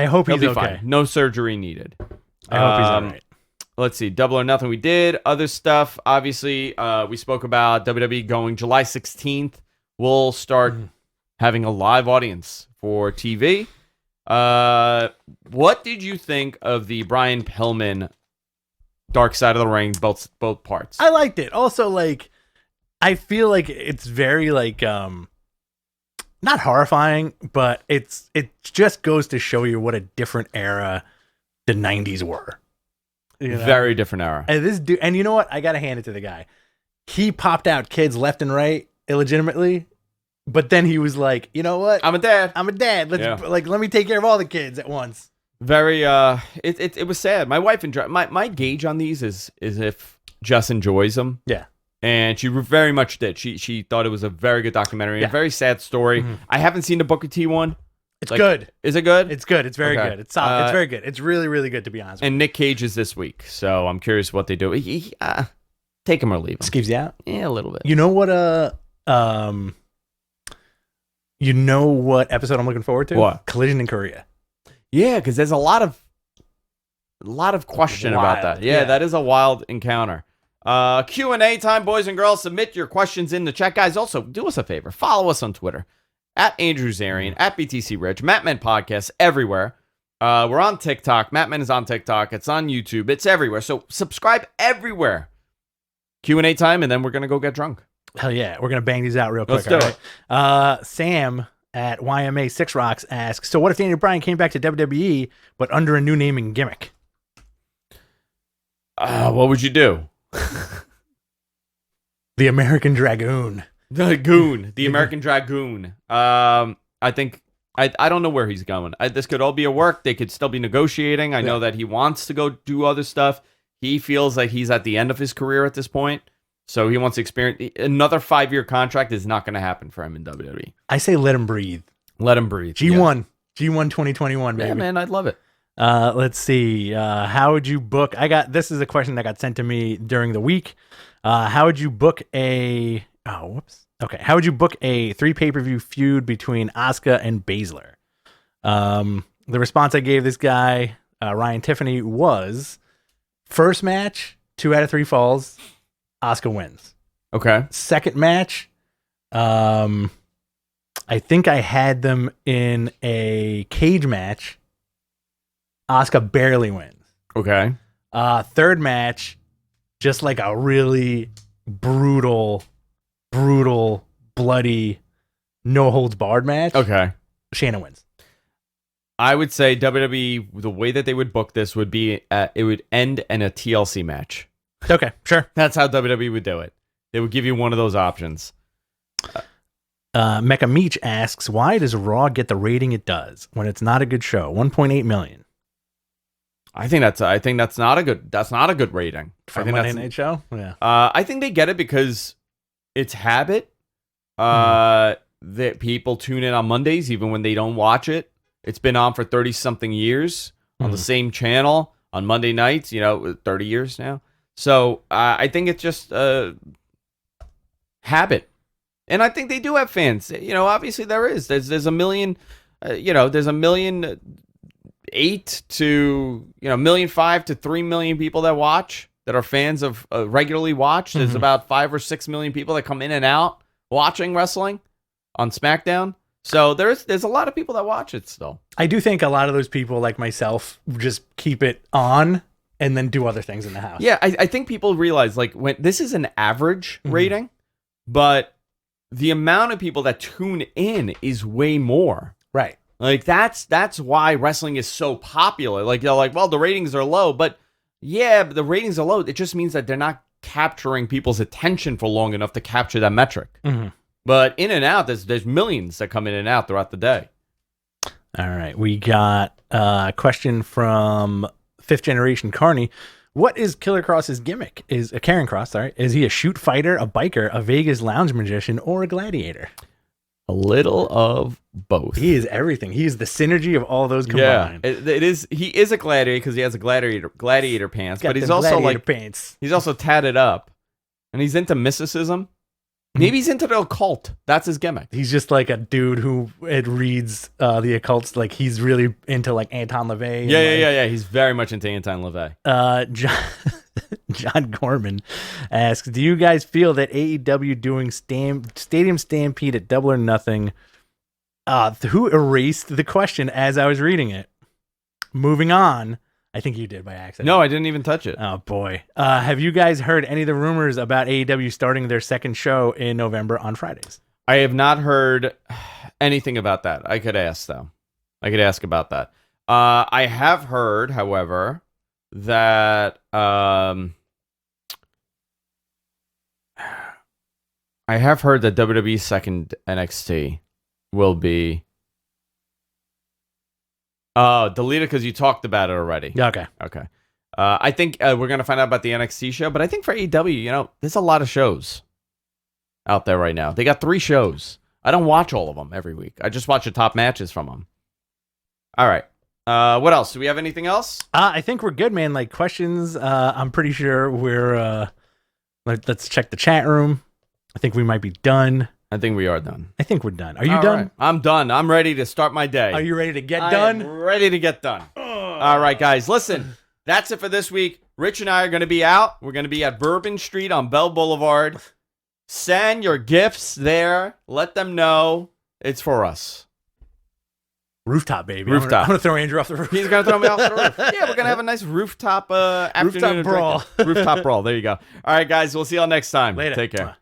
hope he's okay. Fine. No surgery needed. I hope he's all right. Let's see. Double or Nothing we did. Other stuff, obviously, we spoke about WWE going July 16th. We'll start having a live audience for TV. What did you think of the Brian Pillman Dark Side of the Ring, both parts? I liked it. Also, I feel like it's very not horrifying, but it just goes to show you what a different era the 90s were. Very different era. And this dude, and you know what? I gotta hand it to the guy. He popped out kids left and right illegitimately, but then he was like, you know what? I'm a dad. Let's let me take care of all the kids at once. Very it was sad. My wife my gauge on these is if Jess enjoys them. Yeah. And she very much did. She thought it was a very good documentary, a very sad story. Mm-hmm. I haven't seen the Booker T one. It's good. Is it good? It's good. It's very Okay. good. It's solid. It's very good. It's really, really good, to be honest. And Nick Cage is this week, so I'm curious what they do. Take him or leave him. Skeeves you out? Yeah, a little bit. You know what? You know what episode I'm looking forward to? What? Collision in Korea. Yeah, because there's a lot of question about that. Yeah, that is a wild encounter. Q&A time, boys and girls. Submit your questions in the chat. Guys, also, do us a favor. Follow us on Twitter. At Andrew Zarian, at BTC Rich, Mattmen Podcast, everywhere. We're on TikTok. Mattmen is on TikTok. It's on YouTube. It's everywhere. So subscribe everywhere. Q&A time, and then we're going to go get drunk. Hell yeah. We're going to bang these out real quick. Let's do it. Sam at YMA 6 Rocks asks, so what if Daniel Bryan came back to WWE, but under a new name and gimmick? What would you do? The American Dragoon. The American Dragoon. I think I don't know where he's going. This could all be a work. They could still be negotiating. I know that he wants to go do other stuff. He feels like he's at the end of his career at this point, so he wants to experience. Another 5-year contract is not going to happen for him in WWE. I say let him breathe. Let him breathe. G1 2021, baby. Yeah, man, I'd love it. Let's see. How would you book? This is a question that got sent to me during the week. How would you book a? Oh, whoops. Okay. How would you book a 3 pay-per-view feud between Asuka and Baszler? The response I gave this guy, Ryan Tiffany, was first match, 2 out of 3 falls, Asuka wins. Okay. Second match, I think I had them in a cage match. Asuka barely wins. Okay. Third match, just like a really brutal, bloody, no holds barred match. Okay. Shayna wins. I would say WWE, the way that they would book this would be, it would end in a TLC match. Okay, sure. That's how WWE would do it. They would give you one of those options. Mecha Meech asks, why does Raw get the rating it does when it's not a good show? 1.8 million. I think that's not a good rating. For I a think Monday Night Show? Yeah. I think they get it because it's habit. That people tune in on Mondays even when they don't watch it. It's been on for 30-something years on the same channel on Monday nights, 30 years now. So I think it's just habit. And I think they do have fans. Obviously there's a million, there's 1,000,008 to, 1,000,500 to 3 million people that watch, that are fans of regularly watch. There's about 5 or 6 million people that come in and out watching wrestling on SmackDown. So there's a lot of people that watch it still. I do think a lot of those people, like myself, just keep it on and then do other things in the house. Yeah, I think people realize, like, when this is an average rating, but the amount of people that tune in is way more. Right. Like that's why wrestling is so popular. Like they're like, well, the ratings are low, but yeah, the ratings are low. It just means that they're not capturing people's attention for long enough to capture that metric. Mm-hmm. But in and out, there's millions that come in and out throughout the day. All right, we got a question from Fifth Generation Carney. What is Killer Cross's gimmick? Is Kerrion Kross? Sorry, is he a shoot fighter, a biker, a Vegas lounge magician, or a gladiator? A little of both. He is everything. He is the synergy of all those combined. Yeah, it is. He is a gladiator because he has a gladiator pants, but he's also like pants. He's also tatted up, and he's into mysticism. Maybe he's into the occult. That's his gimmick. He's just like a dude who reads the occults. Like he's really into like Anton LaVey. Yeah. He's very much into Anton LaVey. John Gorman asks, do you guys feel that AEW doing Stadium Stampede at Double or Nothing, who erased the question as I was reading it? Moving on. I think you did by accident. No, I didn't even touch it. Oh, boy. Have you guys heard any of the rumors about AEW starting their second show in November on Fridays? I have not heard anything about that. I could ask, though. I could ask about that. I have heard, however, that WWE's second NXT will be deleted because you talked about it already. Okay. I think we're going to find out about the NXT show, but I think for AEW, there's a lot of shows out there right now. They got 3 shows. I don't watch all of them every week. I just watch the top matches from them. All right. What else? Do we have anything else? I think we're good, man. Like questions, I'm pretty sure we're... let's check the chat room. I think we might be done. I think we are done. I think we're done. Are you done? Right. I'm done. I'm ready to start my day. Are you ready to get done? I'm ready to get done. All right, guys. Listen, that's it for this week. Rich and I are going to be out. We're going to be at Bourbon Street on Bell Boulevard. Send your gifts there. Let them know it's for us. Rooftop, baby. Rooftop. I'm going to throw Andrew off the roof. He's going to throw me off the roof. Yeah, we're going to have a nice rooftop afternoon. Rooftop brawl. Rooftop brawl. There you go. All right, guys. We'll see y'all next time. Later. Take care.